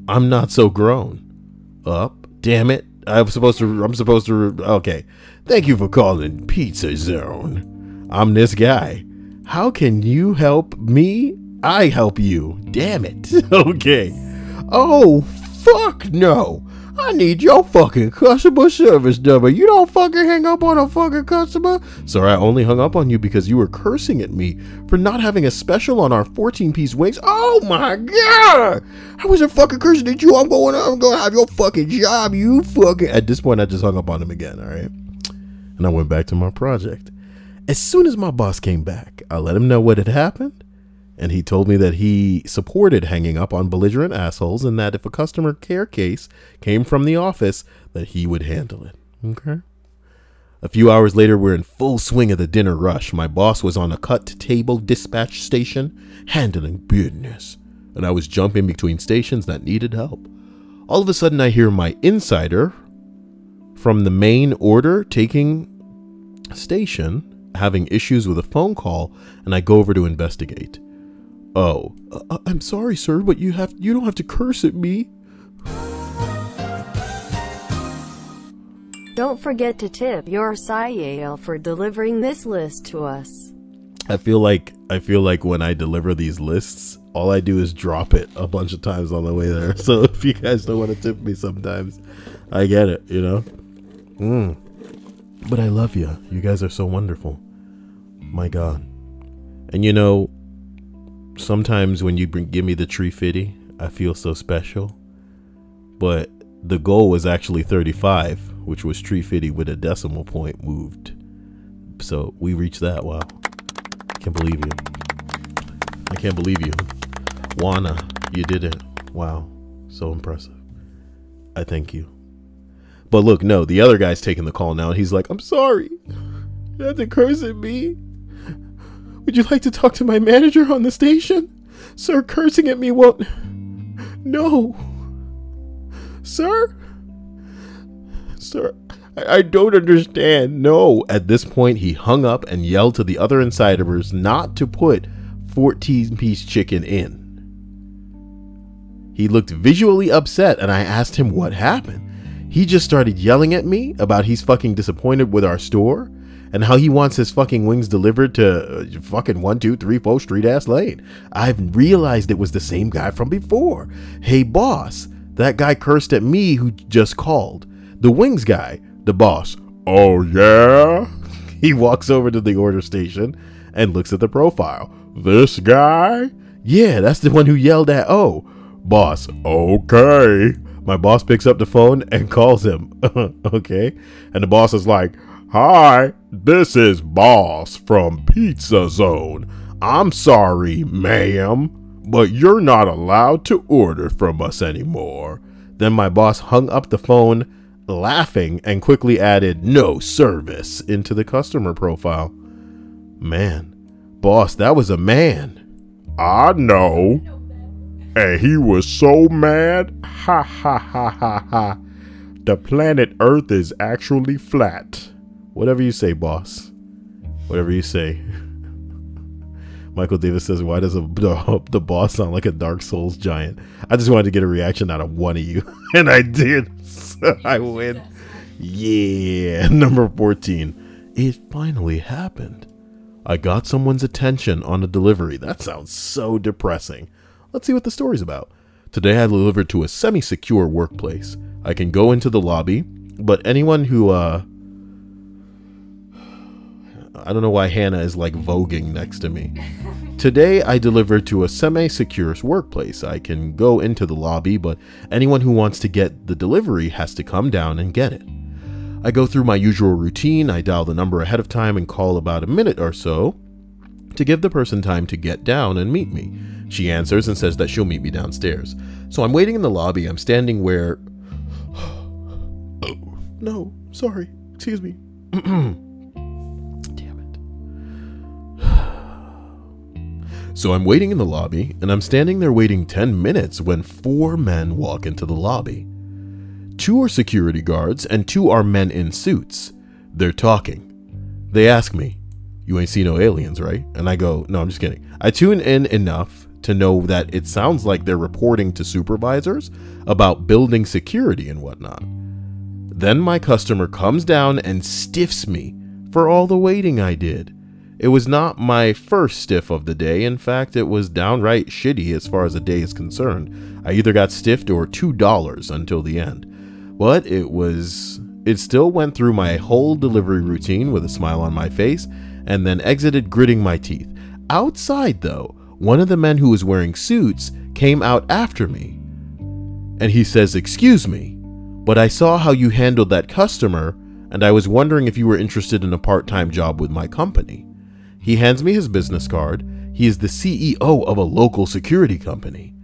I'm not so grown. Up, damn it. I'm supposed to, okay. Thank you for calling Pizza Zone. I'm this guy. How can you help me? I help you. Damn it. Okay. Oh, fuck no. I need your fucking customer service number. You don't fucking hang up on a fucking customer. Sir, I only hung up on you because you were cursing at me for not having a special on our 14-piece wings. Oh my god! I wasn't fucking cursing at you. I'm going to have your fucking job. You fucking... At this point, I just hung up on him again, all right? And I went back to my project. As soon as my boss came back, I let him know what had happened. And he told me that he supported hanging up on belligerent assholes and that if a customer care case came from the office, that he would handle it. Okay. A few hours later, we're in full swing of the dinner rush. My boss was on a cut-to-table dispatch station handling business, and I was jumping between stations that needed help. All of a sudden, I hear my insider from the main order taking station having issues with a phone call, and I go over to investigate. Oh, I'm sorry, sir, but you don't have to curse at me. Don't forget to tip your CIAL for delivering this list to us. I feel like when I deliver these lists, all I do is drop it a bunch of times on the way there. So if you guys don't want to tip me sometimes, I get it, you know? But I love you. You guys are so wonderful. My God. And you know, sometimes when you give me the tree fitty, I feel so special. But the goal was actually 35, which was tree fitty with a decimal point moved. So we reached that. Wow. I can't believe you. I can't believe you. Juana, you did it. Wow. So impressive. I thank you. But look, no, the other guy's taking the call now, and he's like, I'm sorry. You have to curse at me. Would you like to talk to my manager on the station? Sir, cursing at me won't... No. Sir? Sir, I don't understand. No. At this point, he hung up and yelled to the other insiders not to put 14-piece chicken in. He looked visually upset, and I asked him what happened. He just started yelling at me about he's fucking disappointed with our store and how he wants his fucking wings delivered to fucking 1, 2, 3, 4 Street ass lane. I've realized it was the same guy from before. Hey boss, that guy cursed at me who just called. The wings guy, the boss. Oh yeah? He walks over to the order station and looks at the profile. This guy? Yeah, that's the one who yelled at Oh. Boss, okay. My boss picks up the phone and calls him. Okay. And the boss is like, hi, this is Boss from Pizza Zone. I'm sorry, ma'am, but you're not allowed to order from us anymore. Then my boss hung up the phone, laughing, and quickly added no service into the customer profile. Man, boss, that was a man. I know. And he was so mad. Ha ha ha ha ha. The planet Earth is actually flat. Whatever you say, boss. Whatever you say. Michael Davis says, why does the boss sound like a Dark Souls giant? I just wanted to get a reaction out of one of you. And I did. So I win. Yeah. Number 14. It finally happened. I got someone's attention on a delivery. That sounds so depressing. Let's see what the story's about. Today I delivered to a semi-secure workplace. I can go into the lobby, but anyone who, I don't know why Hannah is like voguing next to me. Today I delivered to a semi-secure workplace. I can go into the lobby, but anyone who wants to get the delivery has to come down and get it. I go through my usual routine. I dial the number ahead of time and call about a minute or so to give the person time to get down and meet me. She answers and says that she'll meet me downstairs. So I'm waiting in the lobby. I'm standing where... Oh, no, sorry. Excuse me. Damn it. So I'm waiting in the lobby, and I'm standing there waiting 10 minutes when 4 men walk into the lobby. 2 are security guards, and 2 are men in suits. They're talking. They ask me, you ain't seen no aliens, right? And I go, no, I'm just kidding. I tune in enough to know that it sounds like they're reporting to supervisors about building security and whatnot. Then my customer comes down and stiffs me for all the waiting I did. It was not my first stiff of the day. In fact, it was downright shitty as far as the day is concerned. I either got stiffed or $2 until the end. But it still went through my whole delivery routine with a smile on my face and then exited gritting my teeth. Outside though, one of the men who was wearing suits came out after me. And he says, "Excuse me, but I saw how you handled that customer and I was wondering if you were interested in a part-time job with my company." He hands me his business card. He is the CEO of a local security company.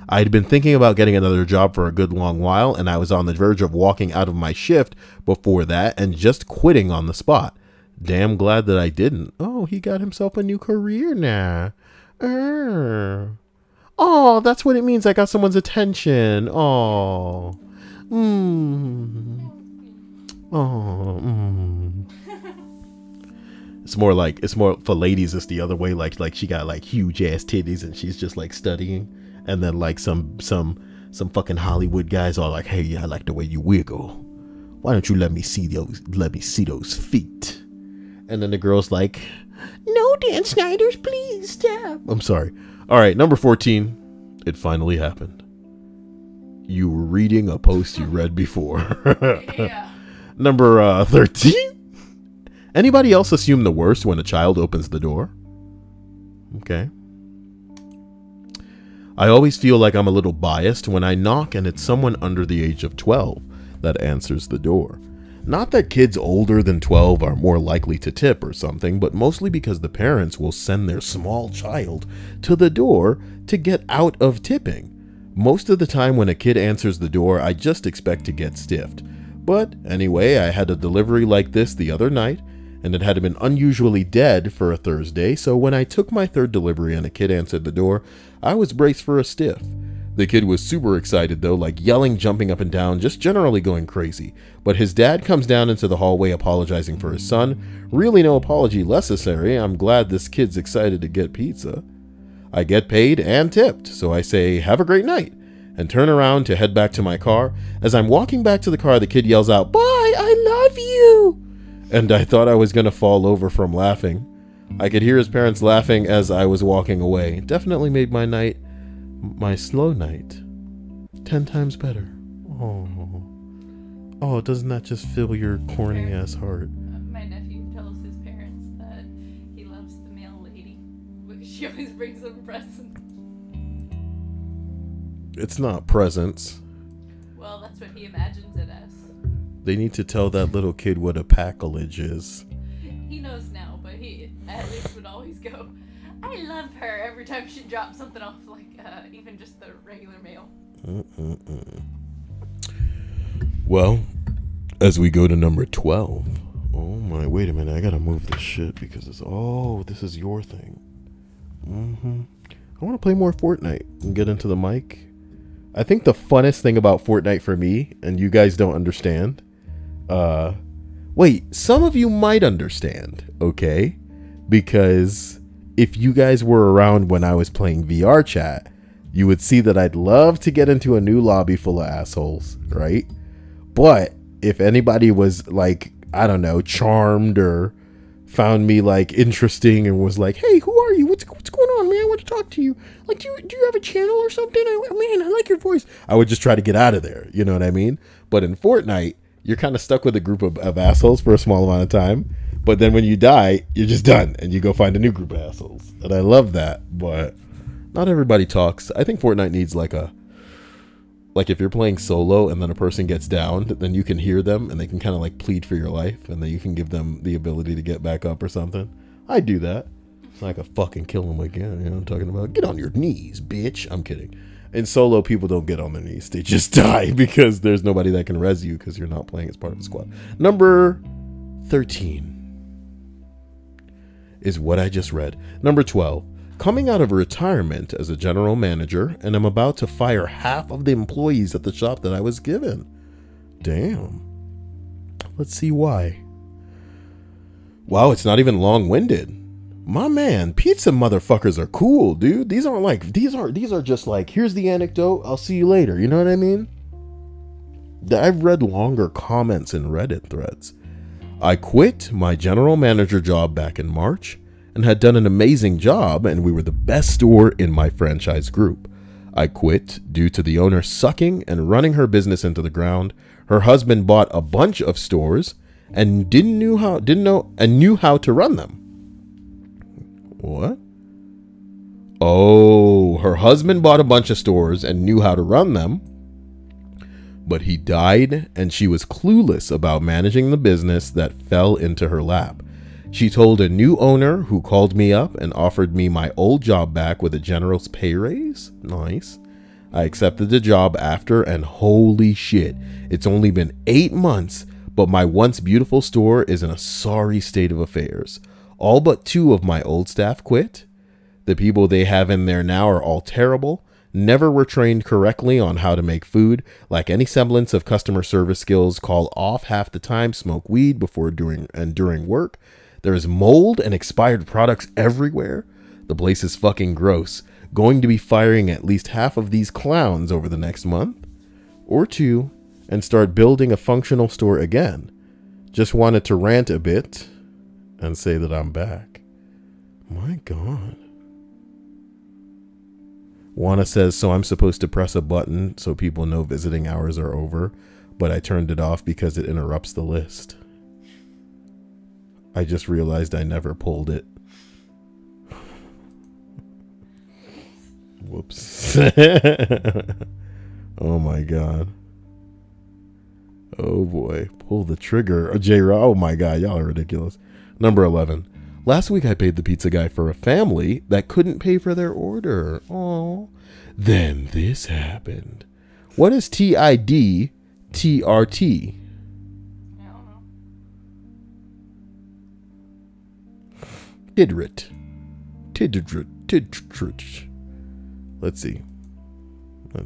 I had been thinking about getting another job for a good long while, and I was on the verge of walking out of my shift before that and just quitting on the spot. Damn glad that I didn't. Oh, he got himself a new career now. Oh, that's what it means. I got someone's attention. Oh. It's more for ladies. It's the other way. Like she got like huge ass titties and she's just like studying. And then like some fucking Hollywood guys are like, "Hey, I like the way you wiggle. Why don't you let me see those feet?" And then the girl's like, "No, Dan Snyders, please stop." I'm sorry. All right, number 14. It finally happened. You were reading a post you read before. Yeah. Number 13. Anybody else assume the worst when a child opens the door? Okay. I always feel like I'm a little biased when I knock and it's someone under the age of 12 that answers the door. Not that kids older than 12 are more likely to tip or something, but mostly because the parents will send their small child to the door to get out of tipping. Most of the time when a kid answers the door, I just expect to get stiffed. But anyway, I had a delivery like this the other night, and it had been unusually dead for a Thursday, so when I took my third delivery and a kid answered the door, I was braced for a stiff. The kid was super excited though, like yelling, jumping up and down, just generally going crazy. But his dad comes down into the hallway apologizing for his son. Really no apology necessary. I'm glad this kid's excited to get pizza. I get paid and tipped, so I say, "Have a great night," and turn around to head back to my car. As I'm walking back to the car, the kid yells out, "Bye, I love you!" And I thought I was going to fall over from laughing. I could hear his parents laughing as I was walking away. Definitely made my night, my slow night, 10 times better. Oh, doesn't that just fill your corny ass heart? My nephew tells his parents that he loves the mail lady because she always brings him presents. It's not presents. Well, that's what he imagines it as. They need to tell that little kid what a package is. He knows now, but he at least would always go, "I love her," every time she drops something off, like even just the regular mail. Well, as we go to number 12. Oh my, wait a minute. I gotta move this shit because this is your thing. I want to play more Fortnite and get into the mic. I think the funnest thing about Fortnite for me, and you guys don't understand, wait, some of you might understand, okay? Because if you guys were around when I was playing VR chat, you would see that I'd love to get into a new lobby full of assholes, right? But if anybody was like, I don't know, charmed or found me like interesting and was like, "Hey, who are you? What's going on, man? I want to talk to you. Like, do you have a channel or something? Man, I like your voice." I would just try to get out of there. You know what I mean? But in Fortnite, you're kind of stuck with a group of assholes for a small amount of time. But then when you die, you're just done and you go find a new group of assholes. And I love that. But not everybody talks. I think Fortnite needs like if you're playing solo and then a person gets downed, then you can hear them and they can kind of like plead for your life and then you can give them the ability to get back up or something. I do that. It's like a fucking kill them again. You know what I'm talking about? Get on your knees, bitch. I'm kidding. In solo, people don't get on their knees. They just die because there's nobody that can res you because you're not playing as part of the squad. Number 13 is what I just read. Number 12. Coming out of retirement as a general manager, and I'm about to fire half of the employees at the shop that I was given. Damn. Let's see why. Wow, it's not even long-winded. My man, pizza motherfuckers are cool, dude. These aren't like, these are just like, here's the anecdote, I'll see you later. You know what I mean? I've read longer comments in Reddit threads. I quit my general manager job back in March and had done an amazing job, and we were the best store in my franchise group. I quit due to the owner sucking and running her business into the ground. Her husband bought a bunch of stores and knew how to run them. What? Oh, her husband bought a bunch of stores and knew how to run them, but he died and she was clueless about managing the business that fell into her lap. She told a new owner who called me up and offered me my old job back with a generous pay raise. Nice. I accepted the job after, and holy shit, it's only been 8 months, but my once beautiful store is in a sorry state of affairs. All but 2 of my old staff quit. The people they have in there now are all terrible, never were trained correctly on how to make food, lack any semblance of customer service skills, call off half the time, smoke weed before, during, and during work. There is mold and expired products everywhere. The place is fucking gross. Going to be firing at least half of these clowns over the next month or 2 and start building a functional store again. Just wanted to rant a bit and say that I'm back. My God. Juana says, so I'm supposed to press a button so people know visiting hours are over, but I turned it off because it interrupts the list. I just realized I never pulled it. Whoops. Oh my God. Oh boy. Pull the trigger. Oh my God. Y'all are ridiculous. Number 11. Last week I paid the pizza guy for a family that couldn't pay for their order. Oh. Then this happened. What is TID TRT? I don't know. Tidrit. Tidrit. Let's see. I'm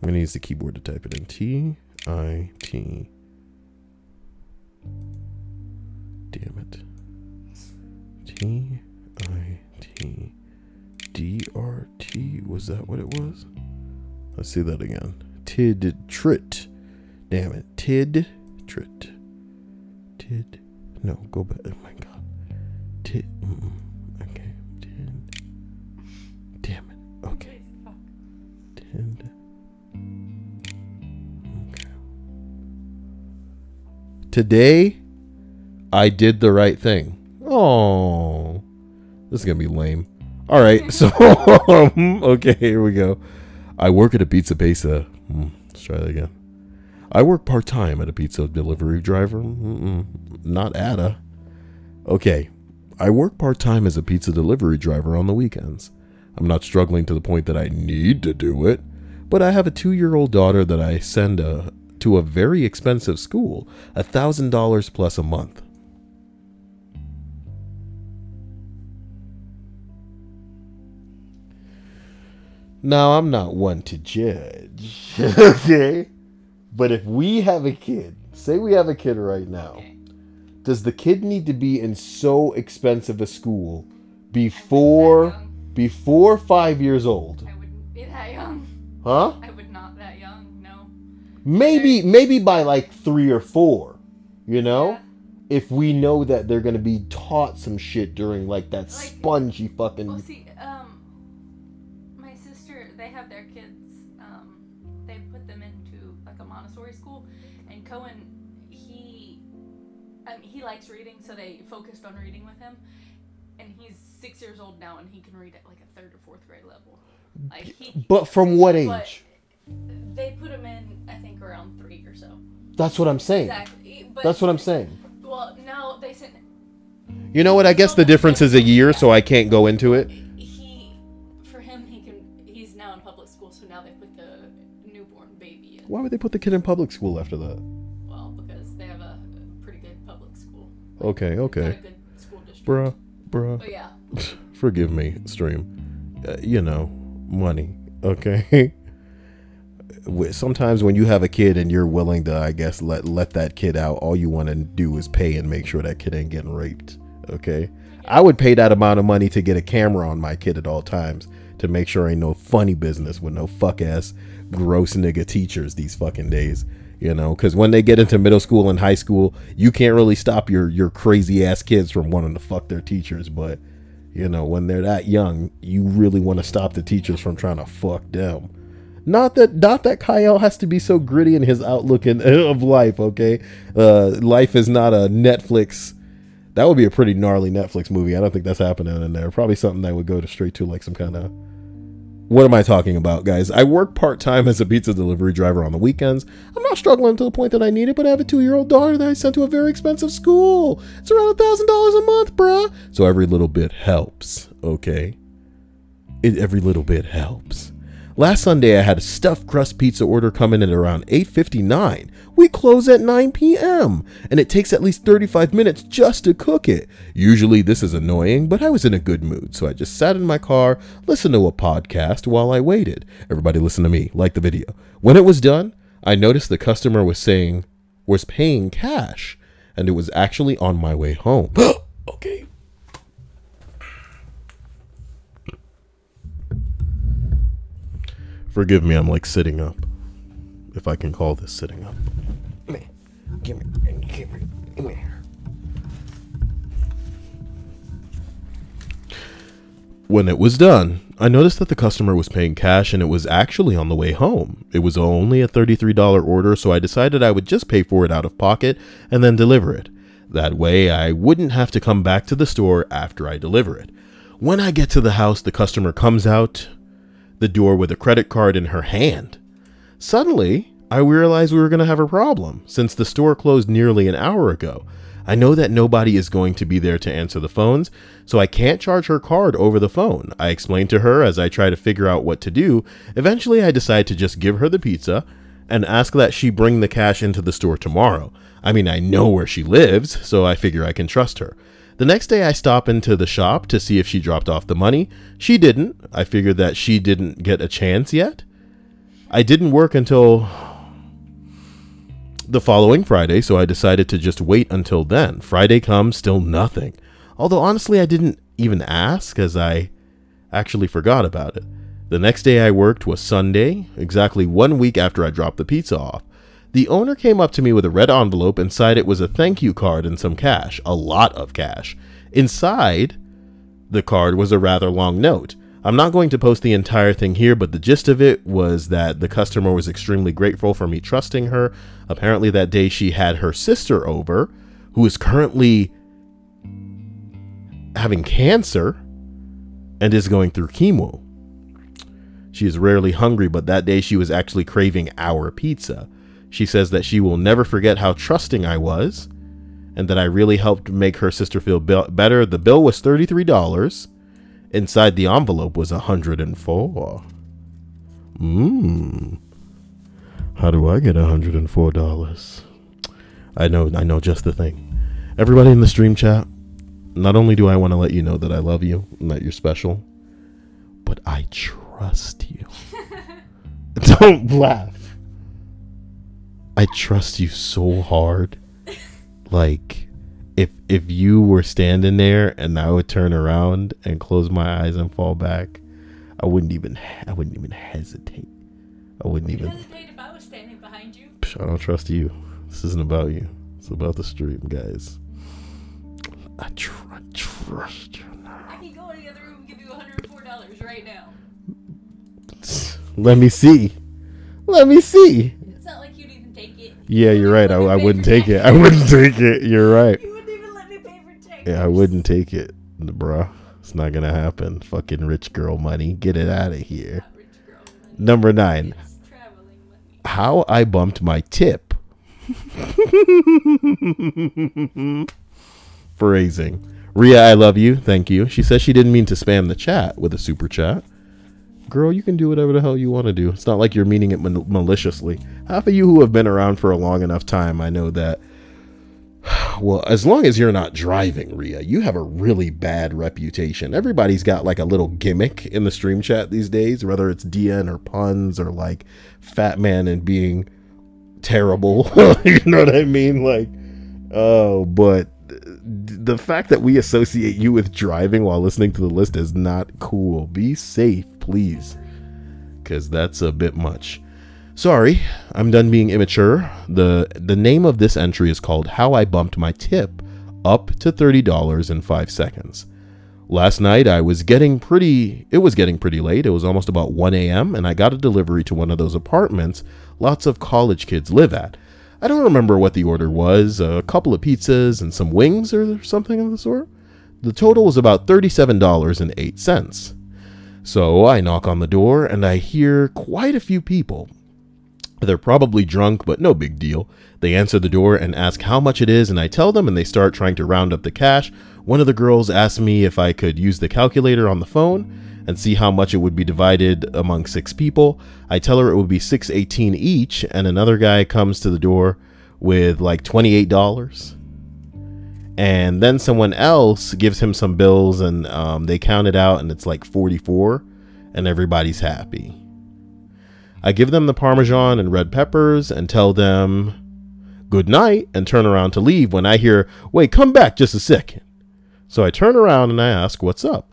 going to use the keyboard to type it in. T-I-T. Damn it. T-I-T-D-R-T. Was that what it was? Let's see that again. Tidtrit. Damn it. Tidtrit. No, go back. Oh my God. Okay. Damn it. Okay. Okay. Today, I did the right thing. Oh, this is gonna be lame. All right, so okay, here we go. I work at a pizza. Let's try that again. I work part-time at a pizza delivery driver. Not at a. Okay, I work part-time as a pizza delivery driver on the weekends. I'm not struggling to the point that I need to do it, but I have a 2-year-old daughter that I send to a very expensive school, $1,000 plus a month. Now, I'm not one to judge, okay? But if we have a kid, say we have a kid right now, okay. Does the kid need to be in so expensive a school before 5 years old? I wouldn't be that young. Huh? I would not that young, no. Maybe by like 3 or 4, you know? Yeah. If we know that they're going to be taught some shit during like that spongy fucking... Well, see, my sister, they have their kids, they put them into like a Montessori school, and Cohen, he likes reading, so they focused on reading with him, and he's 6 years old now, and he can read at like a 3rd or 4th grade level. But from what age? They put him in, I think, around 3 or so. That's what I'm saying. Exactly. But that's what I'm saying. Well, now they sent... You know what? I guess the difference is a year, so I can't go into it. For him, he's now in public school, so now they put the newborn baby in. Why would they put the kid in public school after that? Well, because they have a pretty good public school. Okay. Got a good school district. Bruh. But yeah. Forgive me, stream. Money. Okay. Sometimes when you have a kid and you're willing to, I guess, let that kid out, all you want to do is pay and make sure that kid ain't getting raped. Okay. I would pay that amount of money to get a camera on my kid at all times to make sure ain't no funny business with no fuck ass gross nigga teachers these fucking days. Because when they get into middle school and high school, you can't really stop your crazy ass kids from wanting to fuck their teachers. But, when they're that young, you really want to stop the teachers from trying to fuck them. Not that Kyle has to be so gritty in his outlook of life, okay? Life is not a Netflix. That would be a pretty gnarly Netflix movie. I don't think that's happening in there. Probably something that would go to straight to like some kind of... What am I talking about, guys? I work part-time as a pizza delivery driver on the weekends. I'm not struggling to the point that I need it, but I have a 2-year-old daughter that I sent to a very expensive school. It's around $1,000 a month, bruh. So every little bit helps, okay? Every little bit helps. Last Sunday, I had a stuffed crust pizza order come in at around 8:59. We close at 9 p.m. and it takes at least 35 minutes just to cook it. Usually this is annoying, but I was in a good mood, so I just sat in my car, listened to a podcast while I waited. Everybody listen to me, like the video. When it was done, I noticed the customer was paying cash, and it was actually on my way home. Okay. Forgive me, I'm like sitting up. If I can call this sitting up. Give me. When it was done, I noticed that the customer was paying cash and it was actually on the way home. It was only a $33 order, so I decided I would just pay for it out of pocket and then deliver it. That way, I wouldn't have to come back to the store after I deliver it. When I get to the house, the customer comes out the door with a credit card in her hand. Suddenly, I realized we were going to have a problem since the store closed nearly an hour ago. I know that nobody is going to be there to answer the phones, so I can't charge her card over the phone. I explained to her as I try to figure out what to do. Eventually, I decide to just give her the pizza and ask that she bring the cash into the store tomorrow. I mean, I know where she lives, so I figure I can trust her. The next day I stop into the shop to see if she dropped off the money. She didn't. I figured that she didn't get a chance yet. I didn't work until the following Friday, so I decided to just wait until then. Friday comes, still nothing. Although honestly I didn't even ask, as I actually forgot about it. The next day I worked was Sunday, exactly 1 week after I dropped the pizza off. The owner came up to me with a red envelope. Inside it was a thank you card and some cash, a lot of cash. Inside the card was a rather long note. I'm not going to post the entire thing here, but the gist of it was that the customer was extremely grateful for me trusting her. Apparently that day she had her sister over, who is currently having cancer and is going through chemo. She is rarely hungry, but that day she was actually craving our pizza. She says that she will never forget how trusting I was and that I really helped make her sister feel better. The bill was $33. Inside the envelope was $104. How do I get $104? I know just the thing. Everybody in the stream chat, not only do I want to let you know that I love you and that you're special, but I trust you. Don't laugh. I trust you so hard. Like, if you were standing there and I would turn around and close my eyes and fall back, I wouldn't even hesitate. I wouldn't even hesitate if I was standing behind you. I don't trust you. This isn't about you. It's about the stream, guys. I trust you now. I can go in the other room and give you $104 right now. Let me see. It's not like you'd even take it. Yeah, you're right. I wouldn't take it. I wouldn't take it. You're right. You wouldn't even let me pay for taxes. Yeah, I wouldn't take it, bruh. It's not gonna happen. Fucking rich girl money. Get it out of here. Rich girl money. Number 9. It's traveling money. How I bumped my tip. Phrasing. Rhea, I love you. Thank you. She says she didn't mean to spam the chat with a super chat. Girl, you can do whatever the hell you want to do. It's not like you're meaning it maliciously. Half of you who have been around for a long enough time, I know that, well, as long as you're not driving, Rhea, you have a really bad reputation. Everybody's got like a little gimmick in the stream chat these days, whether it's DN or puns or like fat man and being terrible. You know what I mean? Like, oh, but the fact that we associate you with driving while listening to the list is not cool. Be safe, please, because that's a bit much. Sorry, I'm done being immature. The name of this entry is called How I Bumped My Tip Up to $30 in 5 seconds. Last night it was getting pretty late. It was almost about 1 a.m. and I got a delivery to one of those apartments lots of college kids live at. I don't remember what the order was, a couple of pizzas and some wings or something of the sort. The total was about $37.08. So I knock on the door and I hear quite a few people. They're probably drunk, but no big deal. They answer the door and ask how much it is, and I tell them, and they start trying to round up the cash. One of the girls asked me if I could use the calculator on the phone and see how much it would be divided among 6 people. I tell her it would be $6.18 each, and another guy comes to the door with like $28. And then someone else gives him some bills, and they count it out, and it's like $44, and everybody's happy. I give them the Parmesan and red peppers and tell them good night and turn around to leave when I hear, wait, come back just a second. So I turn around and I ask, what's up?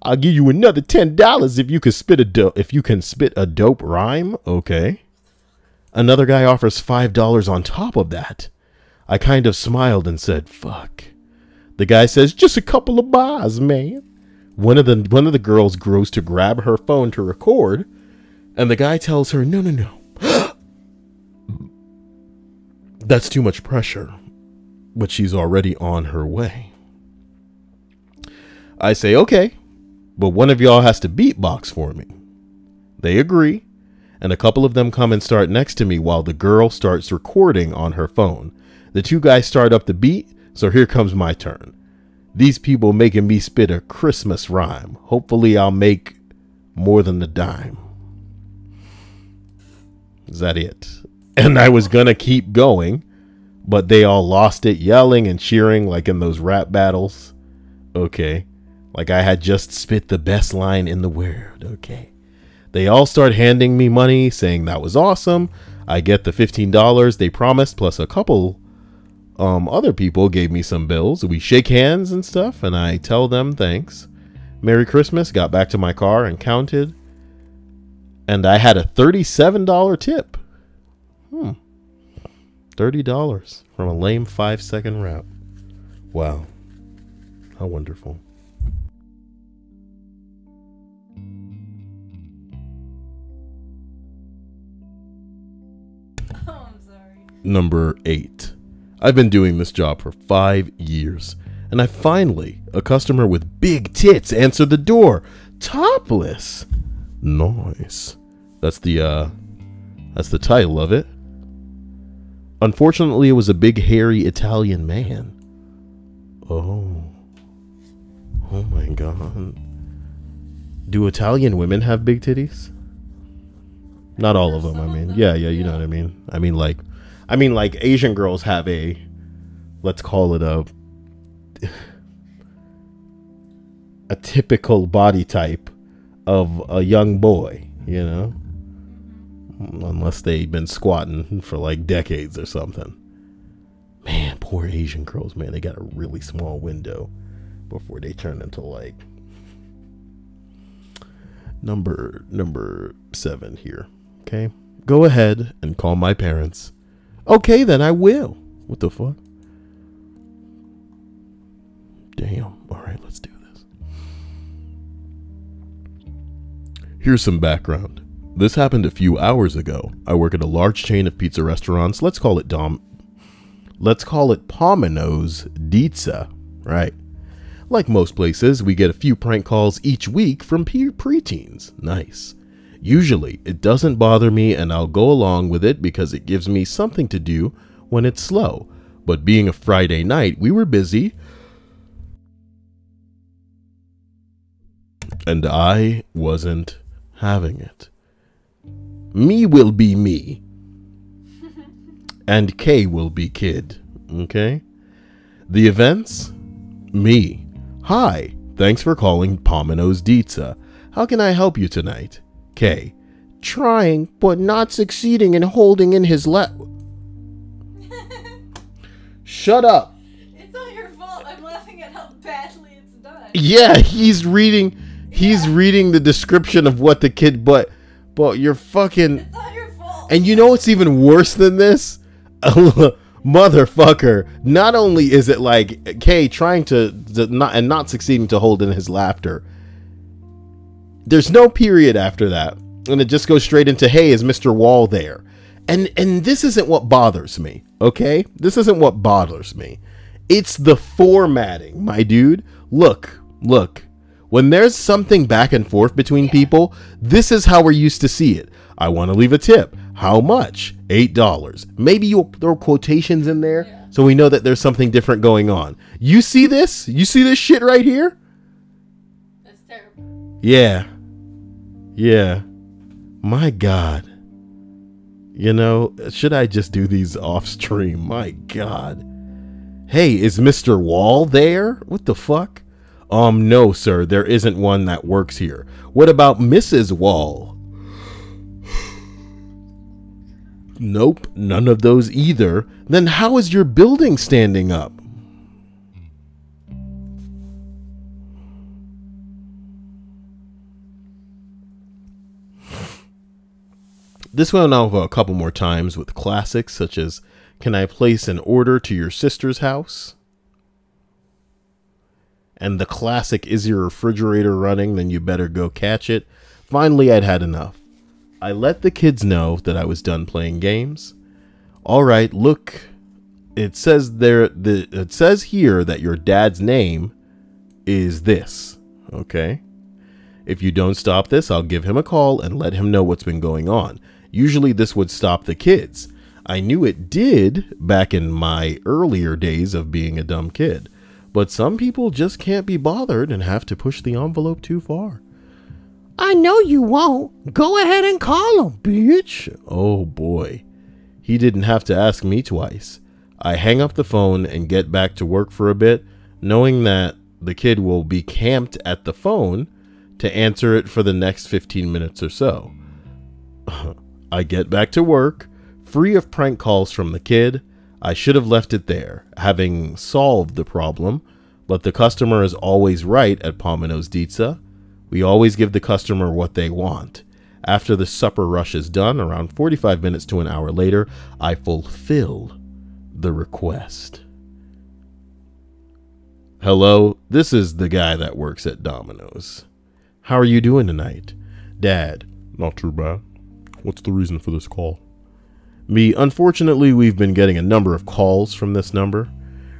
I'll give you another $10 if you can spit a dope rhyme. Okay. Another guy offers $5 on top of that. I kind of smiled and said, fuck. The guy says, just a couple of bars, man. One of the girls goes to grab her phone to record, and the guy tells her, no. That's too much pressure. But she's already on her way. I say, okay, but one of y'all has to beatbox for me. They agree, and a couple of them come and start next to me while the girl starts recording on her phone. The 2 guys start up the beat, so here comes my turn. These people making me spit a Christmas rhyme. Hopefully I'll make more than a dime. Is that it? And I was gonna keep going, but they all lost it, yelling and cheering like in those rap battles. Okay. Like I had just spit the best line in the world. Okay. They all start handing me money, saying that was awesome. I get the $15 they promised, plus a couple other people gave me some bills. We shake hands and stuff, and I tell them thanks. Merry Christmas. Got back to my car and counted, and I had a $37 tip. $30 from a lame 5-second rap. Wow. How wonderful. Oh, I'm sorry. Number 8. I've been doing this job for 5 years, and I finally, a customer with big tits answered the door, topless. Nice. That's the title of it. Unfortunately, it was a big, hairy Italian man. Oh my God. Do Italian women have big titties? Not all of them. I mean, yeah, you know what I mean. I mean, like Asian girls have a, let's call it a typical body type of a young boy, you know? Unless they've been squatting for like decades or something. Man, poor Asian girls, man. They got a really small window before they turn into like number 7 here. Okay. Go ahead and call my parents. Okay, then I will. What the fuck? Damn. All right, let's do this. Here's some background. This happened a few hours ago. I work at a large chain of pizza restaurants. Let's call it Pomino's Pizza, right? Like most places, we get a few prank calls each week from preteens. Nice. Usually, it doesn't bother me and I'll go along with it because it gives me something to do when it's slow. But being a Friday night, we were busy and I wasn't having it. Me will be me. And K will be kid. Okay? The events? Me. Hi. Thanks for calling Pomino's Pizza. How can I help you tonight? K. Trying, but not succeeding in holding in his Shut up. It's not your fault. I'm laughing at how badly it's done. Yeah, he's reading the description of what the kid, but you're fucking... It's not your fault. And you know what's even worse than this? Motherfucker. Not only is it like Kay trying to not succeeding to hold in his laughter. There's no period after that. And it just goes straight into, hey, is Mr. Wall there? And this isn't what bothers me, okay? This isn't what bothers me. It's the formatting, my dude. Look. When there's something back and forth between people, this is how we're used to see it. I want to leave a tip. How much? $8. Maybe you'll throw quotations in there so we know that there's something different going on. You see this? You see this shit right here? That's terrible. Yeah. My God. You know, should I just do these off stream? My God. Hey, is Mr. Wall there? What the fuck? No, sir. There isn't one that works here. What about Mrs. Wall? Nope, none of those either. Then how is your building standing up? This went over a couple more times with classics such as, can I place an order to your sister's house? And the classic, is your refrigerator running? Then you better go catch it. Finally, I'd had enough. I let the kids know that I was done playing games. All right, look, it says there, it says here that your dad's name is this. Okay. If you don't stop this, I'll give him a call and let him know what's been going on. Usually this would stop the kids. I knew it did back in my earlier days of being a dumb kid. But some people just can't be bothered and have to push the envelope too far. I know you won't. Go ahead and call him, bitch. Oh boy. He didn't have to ask me twice. I hang up the phone and get back to work for a bit, knowing that the kid will be camped at the phone to answer it for the next 15 minutes or so. I get back to work, free of prank calls from the kid. I should have left it there, having solved the problem, but the customer is always right at Pomino's Pizza. We always give the customer what they want. After the supper rush is done, around 45 minutes to an hour later, I fulfill the request. Hello, this is the guy that works at Domino's. How are you doing tonight? Dad, not too bad. What's the reason for this call? Me, unfortunately, we've been getting a number of calls from this number.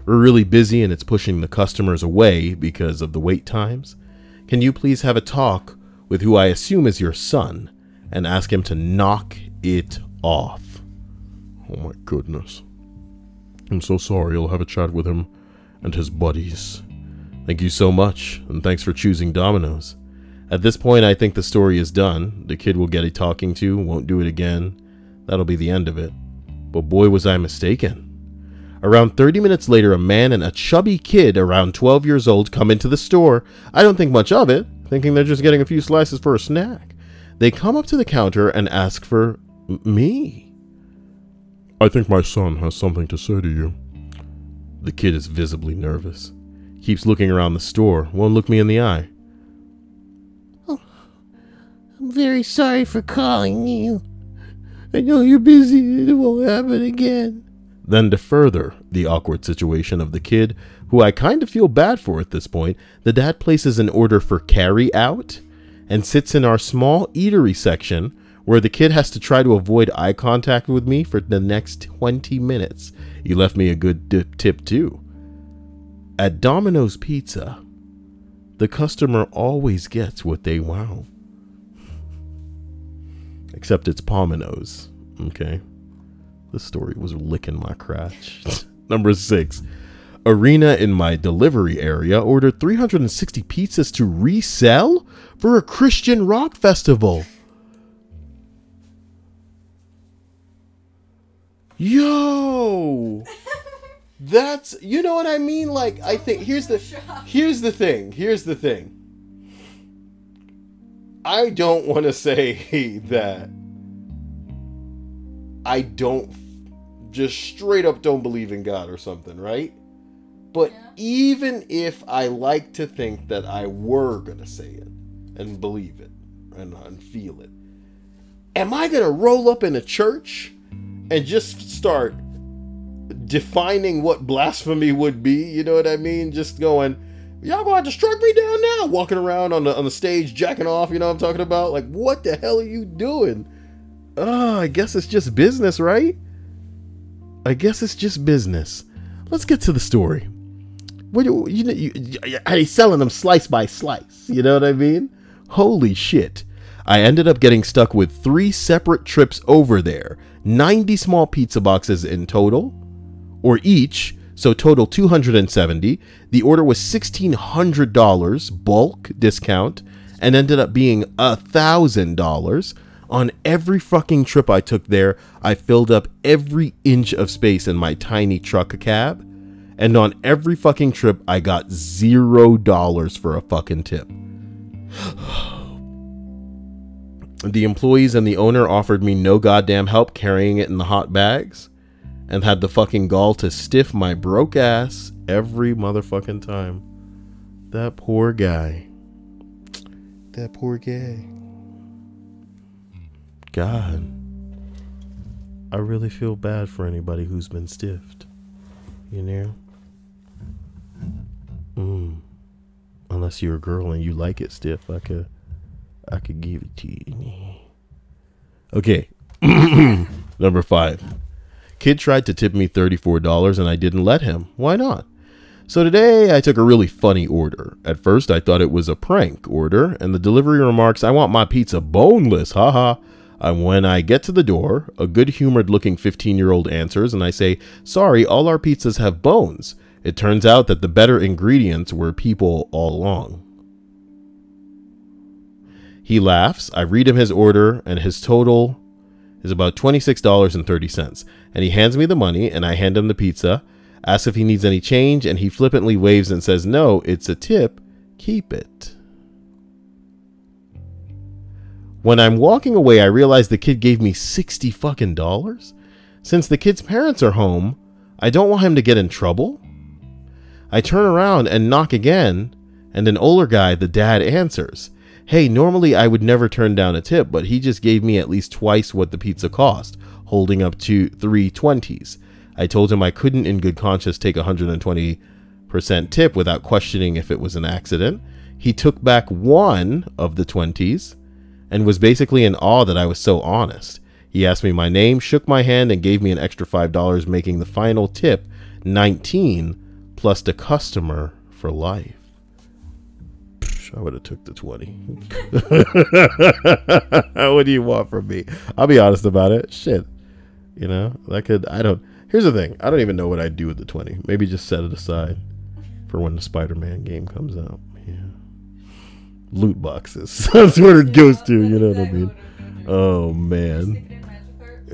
We're really busy and it's pushing the customers away because of the wait times. Can you please have a talk with who I assume is your son and ask him to knock it off? Oh my goodness. I'm so sorry. I'll have a chat with him and his buddies. Thank you so much, and thanks for choosing Domino's. At this point, I think the story is done. The kid will get a talking to, won't do it again. That'll be the end of it. But boy, was I mistaken. Around 30 minutes later, a man and a chubby kid around 12 years old come into the store. I don't think much of it, thinking they're just getting a few slices for a snack. They come up to the counter and ask for me. I think my son has something to say to you. The kid is visibly nervous. Keeps looking around the store, won't look me in the eye. Oh, I'm very sorry for calling you. I know you're busy. It won't happen again. Then to further the awkward situation of the kid, who I kind of feel bad for at this point, the dad places an order for carry out and sits in our small eatery section where the kid has to try to avoid eye contact with me for the next 20 minutes. He left me a good tip too. At Domino's Pizza, the customer always gets what they want. Except it's Pomino's, okay? This story was licking my crotch. Number 6. Arena in my delivery area ordered 360 pizzas to resell for a Christian rock festival. Yo! That's, you know what I mean? Like, I think, here's the thing. I don't want to say that I don't, just straight up don't believe in God or something, right? But even if I like to think that I were going to say it and believe it and feel it, am I going to roll up in a church and just start defining what blasphemy would be, you know what I mean? Just going, y'all gonna have to strike me down now, walking around on the stage jacking off, you know what I'm talking about? Like, what the hell are you doing? I guess it's just business, right? I guess it's just business. Let's get to the story. He's selling them slice by slice, you know what I mean? Holy shit. I ended up getting stuck with 3 separate trips over there, 90 small pizza boxes in total, or each, so total 270. The order was $1,600 bulk discount and ended up being $1,000. On every fucking trip I took there, I filled up every inch of space in my tiny truck cab, and on every fucking trip I got $0 for a fucking tip. The employees and the owner offered me no goddamn help carrying it in the hot bags, and had the fucking gall to stiff my broke ass every motherfucking time. That poor guy. That poor guy. God. I really feel bad for anybody who's been stiffed. You know? Unless you're a girl and you like it stiff, I could give it to you. Okay. Number 5. Kid tried to tip me $34 and I didn't let him. Why not? So today I took a really funny order. At first I thought it was a prank order, and the delivery remarks, "I want my pizza boneless, haha." And when I get to the door, a good-humored looking 15-year-old answers and I say, "Sorry, all our pizzas have bones." It turns out that the better ingredients were people all along. He laughs. I read him his order, and his total is about $26.30. And he hands me the money, and I hand him the pizza, asks if he needs any change, and he flippantly waves and says, "No, it's a tip. Keep it." When I'm walking away, I realize the kid gave me $60 fucking dollars. Since the kid's parents are home, I don't want him to get in trouble. I turn around and knock again, and an older guy, the dad, answers. "Hey, normally I would never turn down a tip, but he just gave me at least twice what the pizza cost," holding up to 3 20s. I told him I couldn't in good conscience take 120% tip without questioning if it was an accident. He took back 1 of the 20s and was basically in awe that I was so honest. He asked me my name, shook my hand, and gave me an extra $5, making the final tip 19 plus the customer for life. I would have took the 20. What do you want from me? I'll be honest about it. Shit. You know, here's the thing. I don't even know what I'd do with the 20. Maybe just set it aside for when the Spider-Man game comes out. Yeah. Loot boxes. That's where it goes to, you know what I mean? Oh, man.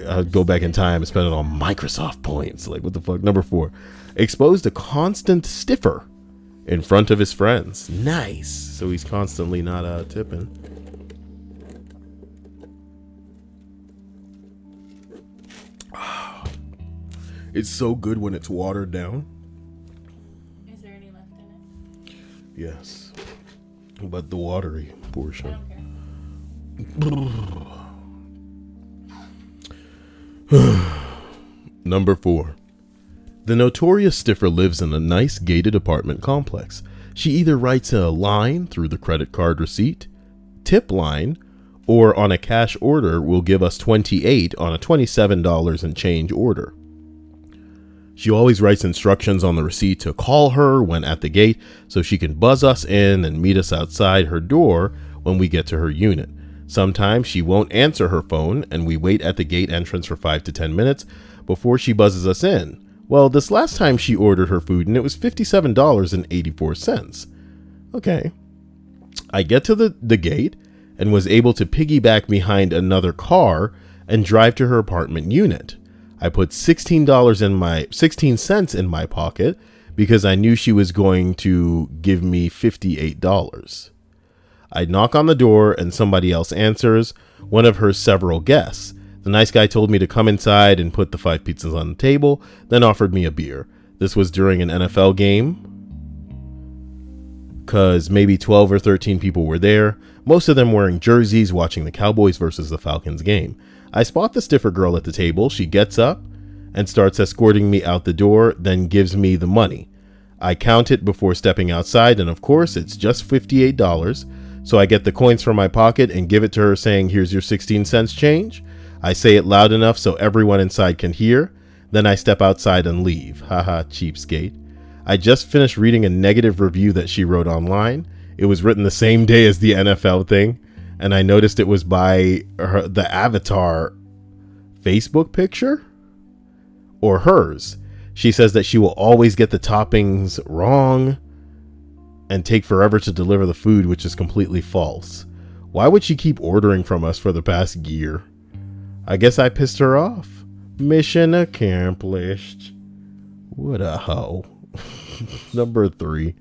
I'd go back in time and spend it on Microsoft points. Like, what the fuck? Number 4. Exposed a constant stiffer in front of his friends. Nice. So he's constantly not tipping. It's so good when it's watered down. Is there any left in it? Yes. But the watery portion. Number 4. The notorious stiffer lives in a nice gated apartment complex. She either writes a line through the credit card receipt, tip line, or on a cash order will give us $28 on a $27 and change order. She always writes instructions on the receipt to call her when at the gate so she can buzz us in and meet us outside her door when we get to her unit. Sometimes she won't answer her phone and we wait at the gate entrance for 5 to 10 minutes before she buzzes us in. Well, this last time she ordered her food and it was $57.84. Okay. I get to the gate and was able to piggyback behind another car and drive to her apartment unit. I put $16 cents in my pocket because I knew she was going to give me $58. I knock on the door and somebody else answers, one of her several guests. The nice guy told me to come inside and put the 5 pizzas on the table, then offered me a beer. This was during an NFL game, because maybe 12 or 13 people were there, most of them wearing jerseys watching the Cowboys versus the Falcons game. I spot the stiffer girl at the table. She gets up and starts escorting me out the door, then gives me the money. I count it before stepping outside, and of course, it's just $58. So I get the coins from my pocket and give it to her saying, here's your 16 cents change. I say it loud enough so everyone inside can hear. Then I step outside and leave. Haha, cheapskate. I just finished reading a negative review that she wrote online. It was written the same day as the NFL thing, and I noticed it was by the avatar Facebook picture or hers. She says that she will always get the toppings wrong and take forever to deliver the food, which is completely false. Why would she keep ordering from us for the past year? I guess I pissed her off. Mission accomplished. What a hoe. Number 3.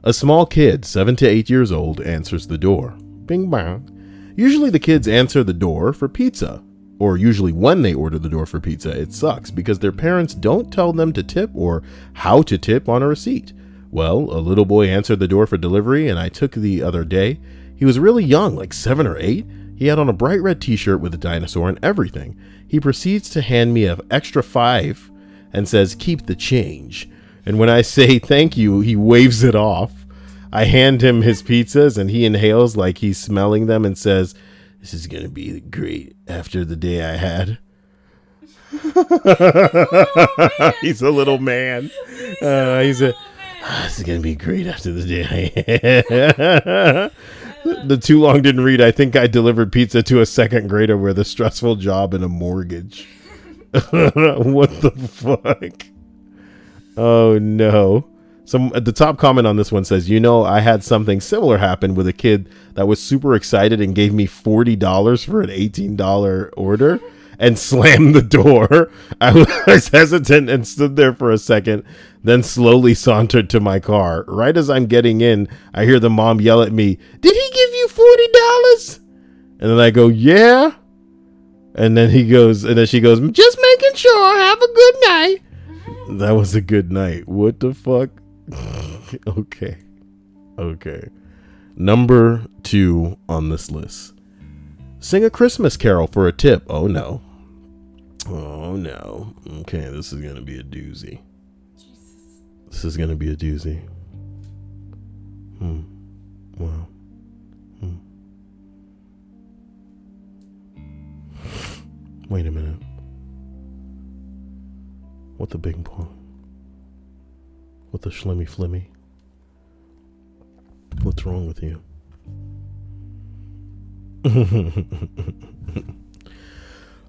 A small kid, 7 to 8 years old, answers the door. Bing bang. Usually the kids answer the door for pizza. Or usually when they order the door for pizza, it sucks because their parents don't tell them to tip or how to tip on a receipt. Well, a little boy answered the door for delivery, and I took the other day. He was really young, like 7 or 8. He had on a bright red t-shirt with a dinosaur and everything. He proceeds to hand me an extra $5 and says, keep the change. And when I say thank you, he waves it off. I hand him his pizzas and he inhales like he's smelling them and says, this is going to be great after the day I had. He's a little man. This is going to be great after the day I had. The too long didn't read. I think I delivered pizza to a second grader with a stressful job and a mortgage. What the fuck? Oh no. The top comment on this one says, I had something similar happen with a kid that was super excited and gave me $40 for an $18 order and slammed the door. I was hesitant and stood there for a second, then slowly sauntered to my car. Right as I'm getting in, I hear the mom yell at me, did he give you $40? And then I go, yeah. And then she goes, just making sure. Have a good night. That was a good night. What the fuck? Okay. Number 2 on this list. Sing a Christmas carol for a tip. Oh no. Okay, this is gonna be a doozy. Wow. Wait a minute. What the big boy? What the shlimmy flimmy? What's wrong with you?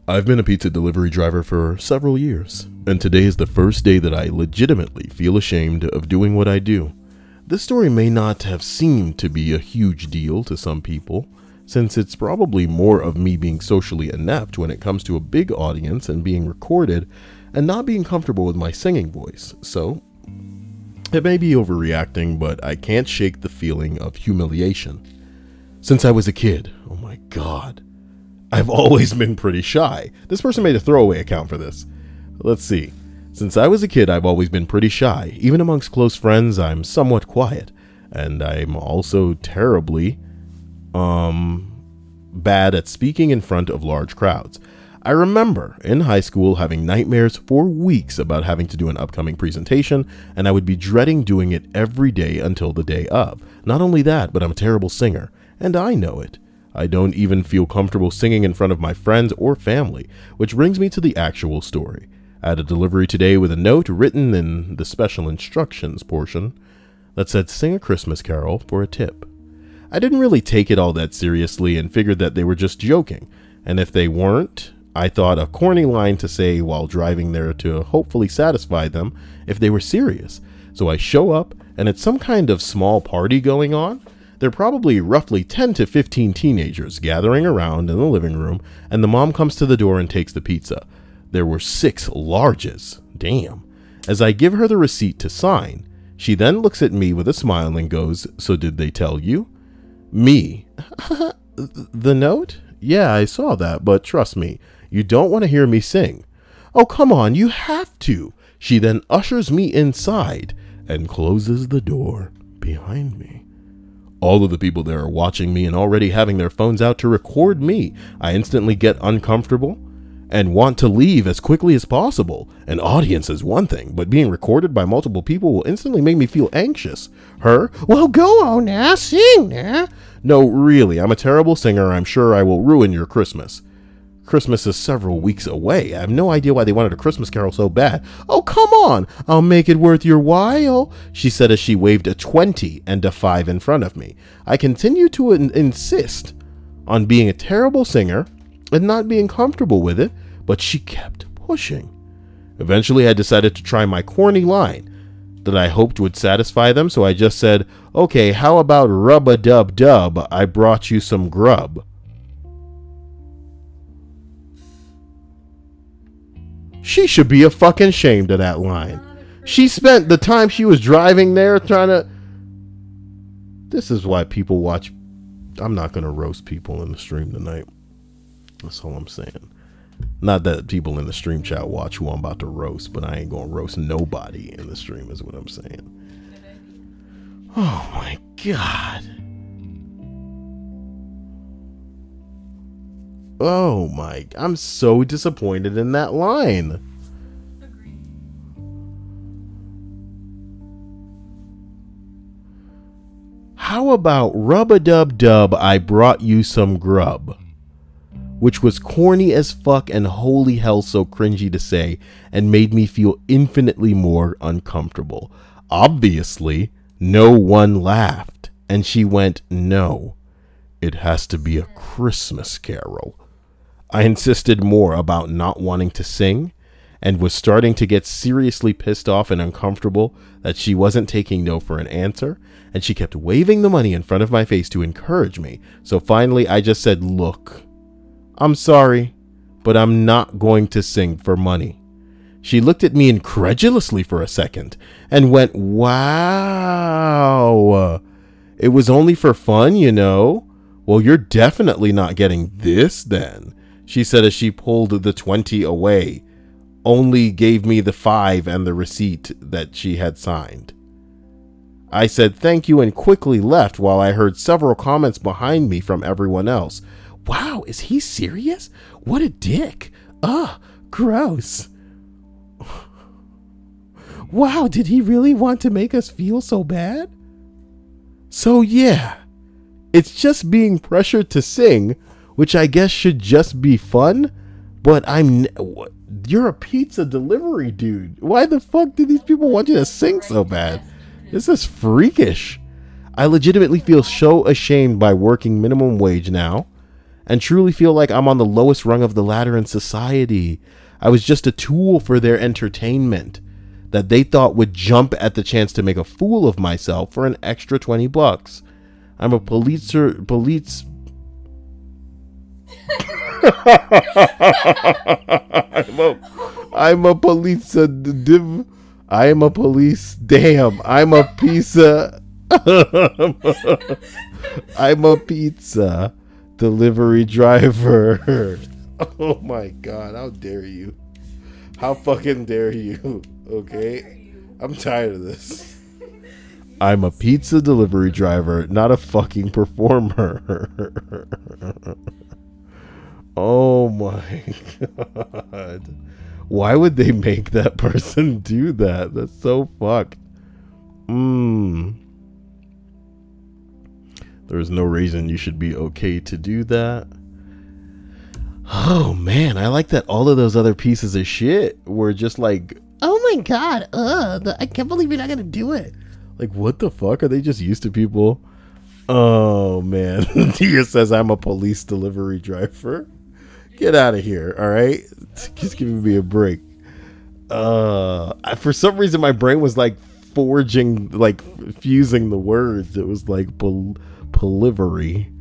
I've been a pizza delivery driver for several years, and today is the first day that I legitimately feel ashamed of doing what I do. This story may not have seemed to be a huge deal to some people, since it's probably more of me being socially inept when it comes to a big audience and being recorded and not being comfortable with my singing voice. So it may be overreacting, but I can't shake the feeling of humiliation. Since I was a kid, oh my god, I've always been pretty shy. This person made a throwaway account for this. Let's see. Since I was a kid, I've always been pretty shy. Even amongst close friends, I'm somewhat quiet. And I'm also terribly bad at speaking in front of large crowds. I remember in high school having nightmares for weeks about having to do an upcoming presentation, and I would be dreading doing it every day until the day of. Not only that, but I'm a terrible singer, and I know it. I don't even feel comfortable singing in front of my friends or family, which brings me to the actual story. I had a delivery today with a note written in the special instructions portion that said, sing a Christmas carol for a tip. I didn't really take it all that seriously and figured that they were just joking, and if they weren't, I thought a corny line to say while driving there to hopefully satisfy them if they were serious. So I show up, and it's some kind of small party going on. They're probably roughly 10 to 15 teenagers gathering around in the living room, and the mom comes to the door and takes the pizza. There were 6 larges. Damn. As I give her the receipt to sign, she then looks at me with a smile and goes, so did they tell you? Me. The note? Yeah, I saw that, but trust me, you don't want to hear me sing. Oh, come on, you have to. She then ushers me inside and closes the door behind me. All of the people there are watching me and already having their phones out to record me. I instantly get uncomfortable and want to leave as quickly as possible. An audience is one thing, but being recorded by multiple people will instantly make me feel anxious. Her, well, go on now, sing now. No, really, I'm a terrible singer. I'm sure I will ruin your Christmas. Christmas is several weeks away. I have no idea why they wanted a Christmas carol so bad. Oh, come on. I'll make it worth your while, she said as she waved a 20 and a 5 in front of me. I continue to insist on being a terrible singer and not being comfortable with it, but she kept pushing. Eventually, I decided to try my corny line that I hoped would satisfy them, so I just said, okay, how about rub-a-dub-dub, I brought you some grub. She should be a fucking ashamed of that line. She spent the time she was driving there trying to... This is why people watch... I'm not going to roast people in the stream tonight. That's all I'm saying. Not that people in the stream chat watch who I'm about to roast, but I ain't going to roast nobody in the stream is what I'm saying. Oh my God. Oh my, I'm so disappointed in that line. Agreed. How about rub-a-dub-dub, I brought you some grub? Which was corny as fuck and holy hell so cringy to say and made me feel infinitely more uncomfortable. Obviously, no one laughed, and she went, no, it has to be a Christmas carol. I insisted more about not wanting to sing and was starting to get seriously pissed off and uncomfortable that she wasn't taking no for an answer, and she kept waving the money in front of my face to encourage me. So finally I just said, look, I'm sorry, but I'm not going to sing for money. She looked at me incredulously for a second and went, wow, it was only for fun, you know? Well, you're definitely not getting this then, she said as she pulled the 20 away, only gave me the 5 and the receipt that she had signed. I said thank you and quickly left while I heard several comments behind me from everyone else. Wow, is he serious? What a dick. Ugh, gross. Wow, did he really want to make us feel so bad? So yeah, it's just being pressured to sing, which I guess should just be fun, but you're a pizza delivery dude. Why the fuck do these people want you to sing so bad? This is freakish. I legitimately feel so ashamed by working minimum wage now and truly feel like I'm on the lowest rung of the ladder in society. I was just a tool for their entertainment that they thought would jump at the chance to make a fool of myself for an extra $20. I'm a police I'm a police div. I am a police. Damn, I'm a pizza. I'm a pizza delivery driver. Oh my God, how dare you? How fucking dare you? Okay, I'm tired of this. I'm a pizza delivery driver, not a fucking performer. Oh my God. Why would they make that person do that? That's so fucked. There's no reason you should be okay to do that. Oh man, I like that all of those other pieces of shit were just like, oh my God, I can't believe you're not gonna do it. Like, what the fuck? Are they just used to people? Oh man. Tia says I'm a police delivery driver. Get out of here, all right? Just giving me a break. For some reason, my brain was like fusing the words. It was like polivery.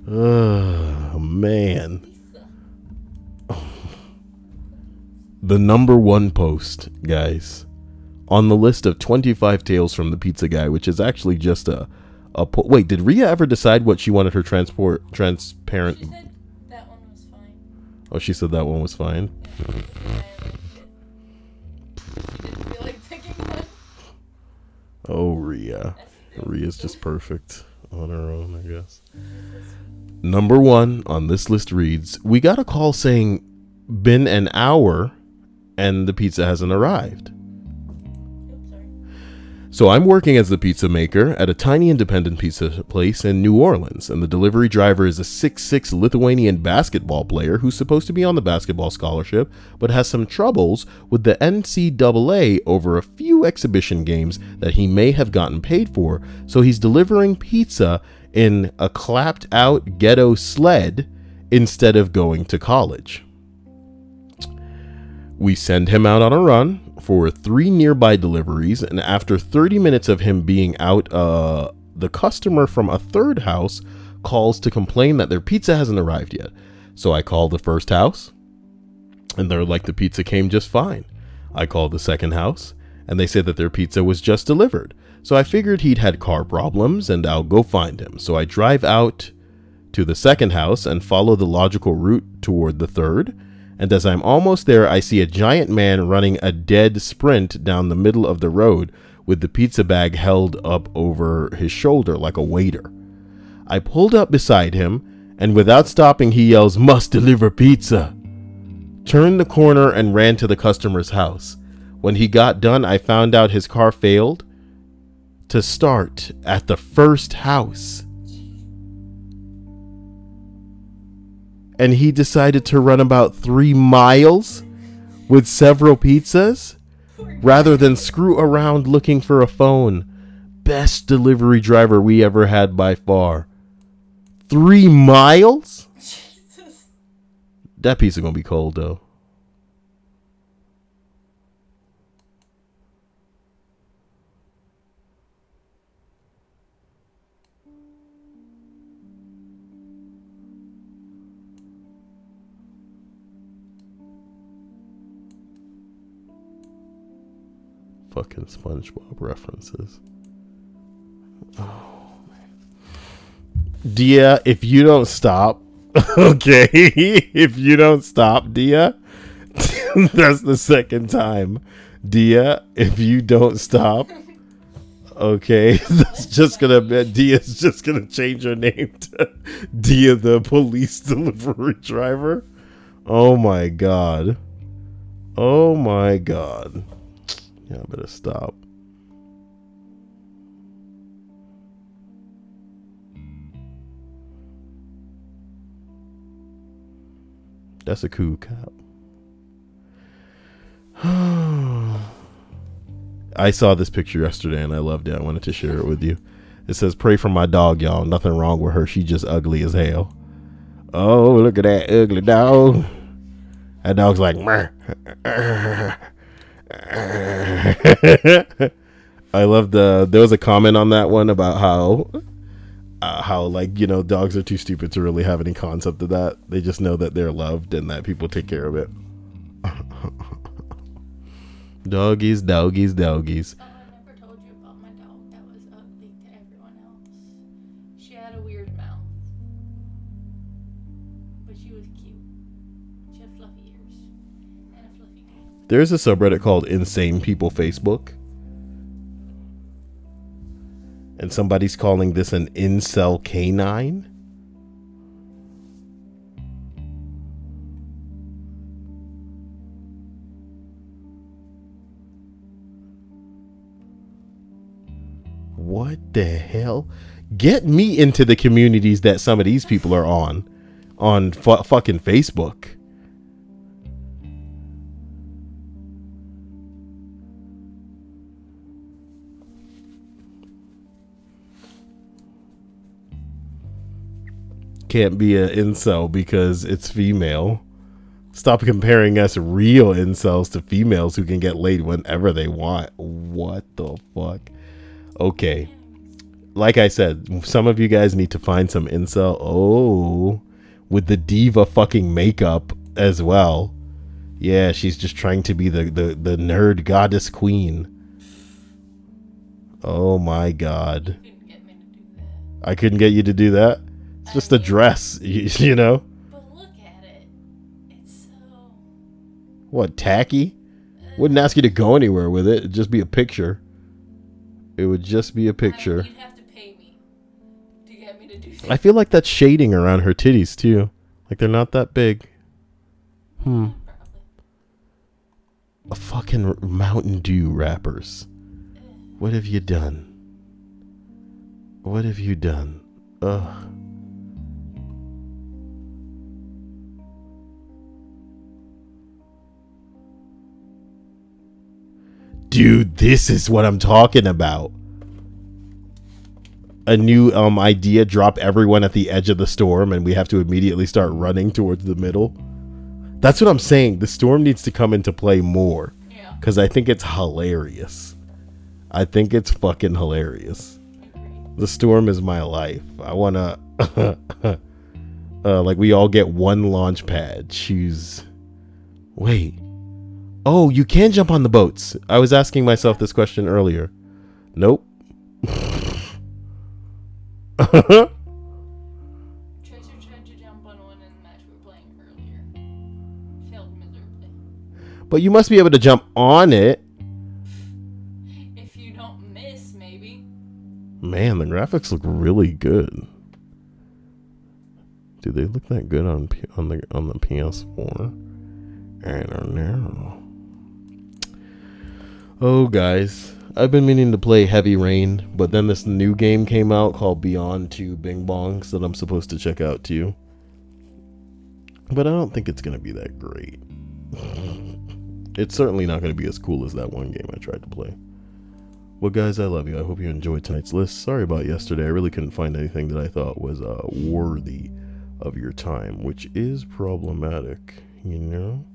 Oh, man. The #1 post, guys, on the list of 25 tales from the Pizza Guy, which is actually just wait, did Rhea ever decide what she wanted her transparent? She said that one was fine. Oh, she said that one was fine. Yeah. She didn't feel like picking one. Oh, Rhea. Rhea's just perfect on her own, I guess. Number 1 on this list reads, we got a call saying been an hour and the pizza hasn't arrived. Oops, sorry. So I'm working as the pizza maker at a tiny independent pizza place in New Orleans, and the delivery driver is a 6'6" Lithuanian basketball player who's supposed to be on the basketball scholarship, but has some troubles with the NCAA over a few exhibition games that he may have gotten paid for, so he's delivering pizza in a clapped out ghetto sled instead of going to college. We send him out on a run for 3 nearby deliveries, and after 30 minutes of him being out, the customer from a third house calls to complain that their pizza hasn't arrived yet. So I call the first house, and they're like, the pizza came just fine. I called the second house, and they said that their pizza was just delivered. So I figured he'd had car problems, and I'll go find him. So I drive out to the second house and follow the logical route toward the third. And as I'm almost there, I see a giant man running a dead sprint down the middle of the road with the pizza bag held up over his shoulder like a waiter. I pulled up beside him, and without stopping, he yells, "Must deliver pizza!" Turned the corner and ran to the customer's house. When he got done, I found out his car failed to start at the first house. And he decided to run about 3 miles with several pizzas rather than screw around looking for a phone. Best delivery driver we ever had by far. 3 miles? Jesus. That pizza gonna be cold though. Fucking SpongeBob references. Oh man. Dia, if you don't stop, okay, if you don't stop, Dia, that's the second time. Dia, if you don't stop, okay, that's just gonna be, Dia's just gonna change her name to Dia the police delivery driver. Oh my god. Oh my god. Yeah, I better stop. That's a cool cop. I saw this picture yesterday and I loved it. I wanted to share it with you. It says, "Pray for my dog, y'all. Nothing wrong with her. She just ugly as hell." Oh, look at that ugly dog. That dog's like, "Meh." I love there was a comment on that one about how like, you know, dogs are too stupid to really have any concept of that. They just know that they're loved and that people take care of it. Doggies, doggies, doggies. Oh, I never told you about my dog that was ugly to everyone else. She had a weird mouth, but she was cute. She had fluffy ears and a fluffy tail. There's a subreddit called Insane People Facebook. And somebody's calling this an incel canine. What the hell? Get me into the communities that some of these people are on fucking Facebook. Can't be an incel because it's female. Stop comparing us real incels to females who can get laid whenever they want. What the fuck? Okay. Like I said, some of you guys need to find some incel. Oh, with the diva fucking makeup as well. Yeah, she's just trying to be the nerd goddess queen. Oh my god. Couldn't get me to do that. I couldn't get you to do that? It's just a dress, you know? But look at it. It's so... What, tacky? Wouldn't ask you to go anywhere with it. It'd just be a picture. It would just be a picture. You'd have to pay me to get me to to do I feel like that's shading around her titties too. Like they're not that big. Probably. A fucking Mountain Dew wrappers. What have you done? What have you done? Ugh. Dude, this is what I'm talking about. A new idea, drop everyone at the edge of the storm and we have to immediately start running towards the middle. That's what I'm saying. The storm needs to come into play more. Yeah. Because I think it's hilarious. I think it's fucking hilarious. The storm is my life. I want to... like we all get one launch pad. Choose... Wait. Oh, you can jump on the boats. I was asking myself this question earlier. Nope. Tracer tried to jump on one in the match we were playing earlier. Failed miserably. But you must be able to jump on it. If you don't miss, maybe. Man, the graphics look really good. Do they look that good on the PS4? I don't know. Oh, guys. I've been meaning to play Heavy Rain, but then this new game came out called Beyond 2 Bing Bongs that I'm supposed to check out too. But I don't think it's going to be that great. It's certainly not going to be as cool as that one game I tried to play. Well, guys, I love you. I hope you enjoyed tonight's list. Sorry about yesterday. I really couldn't find anything that I thought was worthy of your time, which is problematic, you know?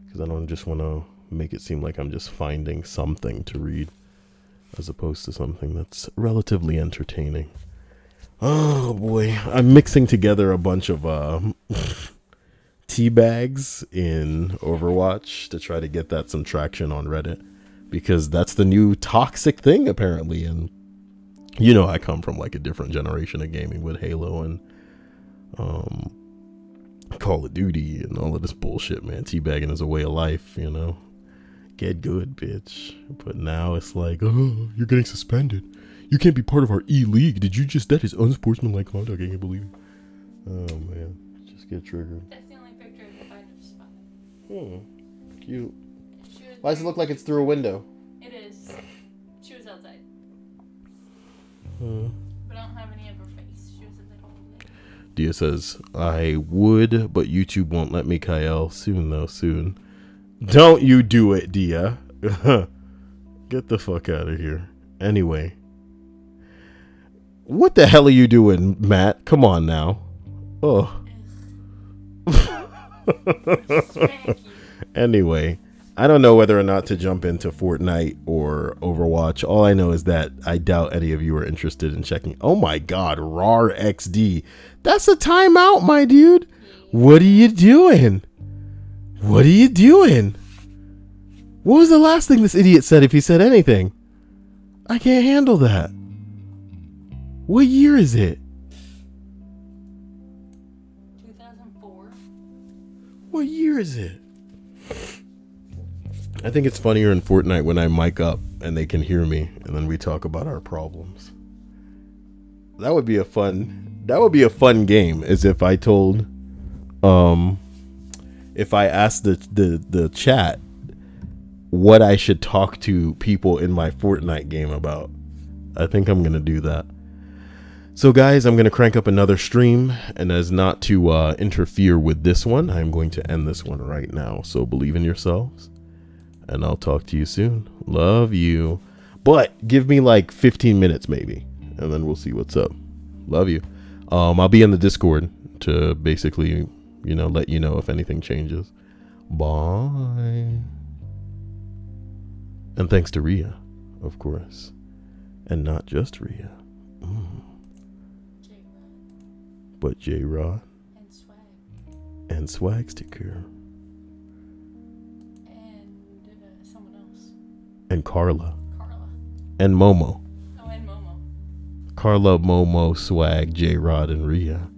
Because I don't just want to make it seem like I'm just finding something to read, as opposed to something that's relatively entertaining. Oh boy, I'm mixing together a bunch of tea bags in Overwatch to try to get that some traction on Reddit, because that's the new toxic thing apparently. And you know, I come from like a different generation of gaming with Halo and Call of Duty and all of this bullshit, man. Teabagging is a way of life, you know. Get good, bitch. But now it's like, oh, you're getting suspended. You can't be part of our E-League. Did you just... That is unsportsmanlike conduct. I can't believe it. Oh, man. Just get triggered. That's the only picture I can find of Spot. Cute. Why does it look like it's through a window? It is. She was outside. But I don't have any of her face. She was outside all day. Dia says, I would, but YouTube won't let me, Kyle. Soon, though. Soon. Don't you do it, Dia. Get the fuck out of here. Anyway. What the hell are you doing, Matt? Come on now. Oh. Anyway. I don't know whether or not to jump into Fortnite or Overwatch. All I know is that I doubt any of you are interested in checking. Oh my god, RAR XD. That's a timeout, my dude. What are you doing? What are you doing? What was the last thing this idiot said, if he said anything? I can't handle that. What year is it? 2004. What year is it? I think it's funnier in Fortnite when I mic up and they can hear me and then we talk about our problems. That would be a fun game, as if I told if I asked the chat what I should talk to people in my Fortnite game about. I think I'm gonna do that. So guys, I'm gonna crank up another stream, and as not to interfere with this one, I'm going to end this one right now. So believe in yourselves, and I'll talk to you soon. Love you. But give me like 15 minutes maybe, and then we'll see what's up. Love you. I'll be in the Discord to basically, you know, let you know if anything changes. Bye. And thanks to Rhea, of course. And not just Rhea. But J-Rod. And Swag. And Swag Sticker. And someone else. And Carla. Carla. And Momo. Oh, and Momo. Carla, Momo, Swag, J-Rod, and Rhea.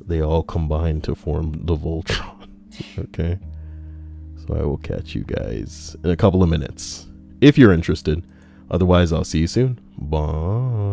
They all combine to form the Voltron. Okay? So I will catch you guys in a couple of minutes, if you're interested. Otherwise, I'll see you soon. Bye.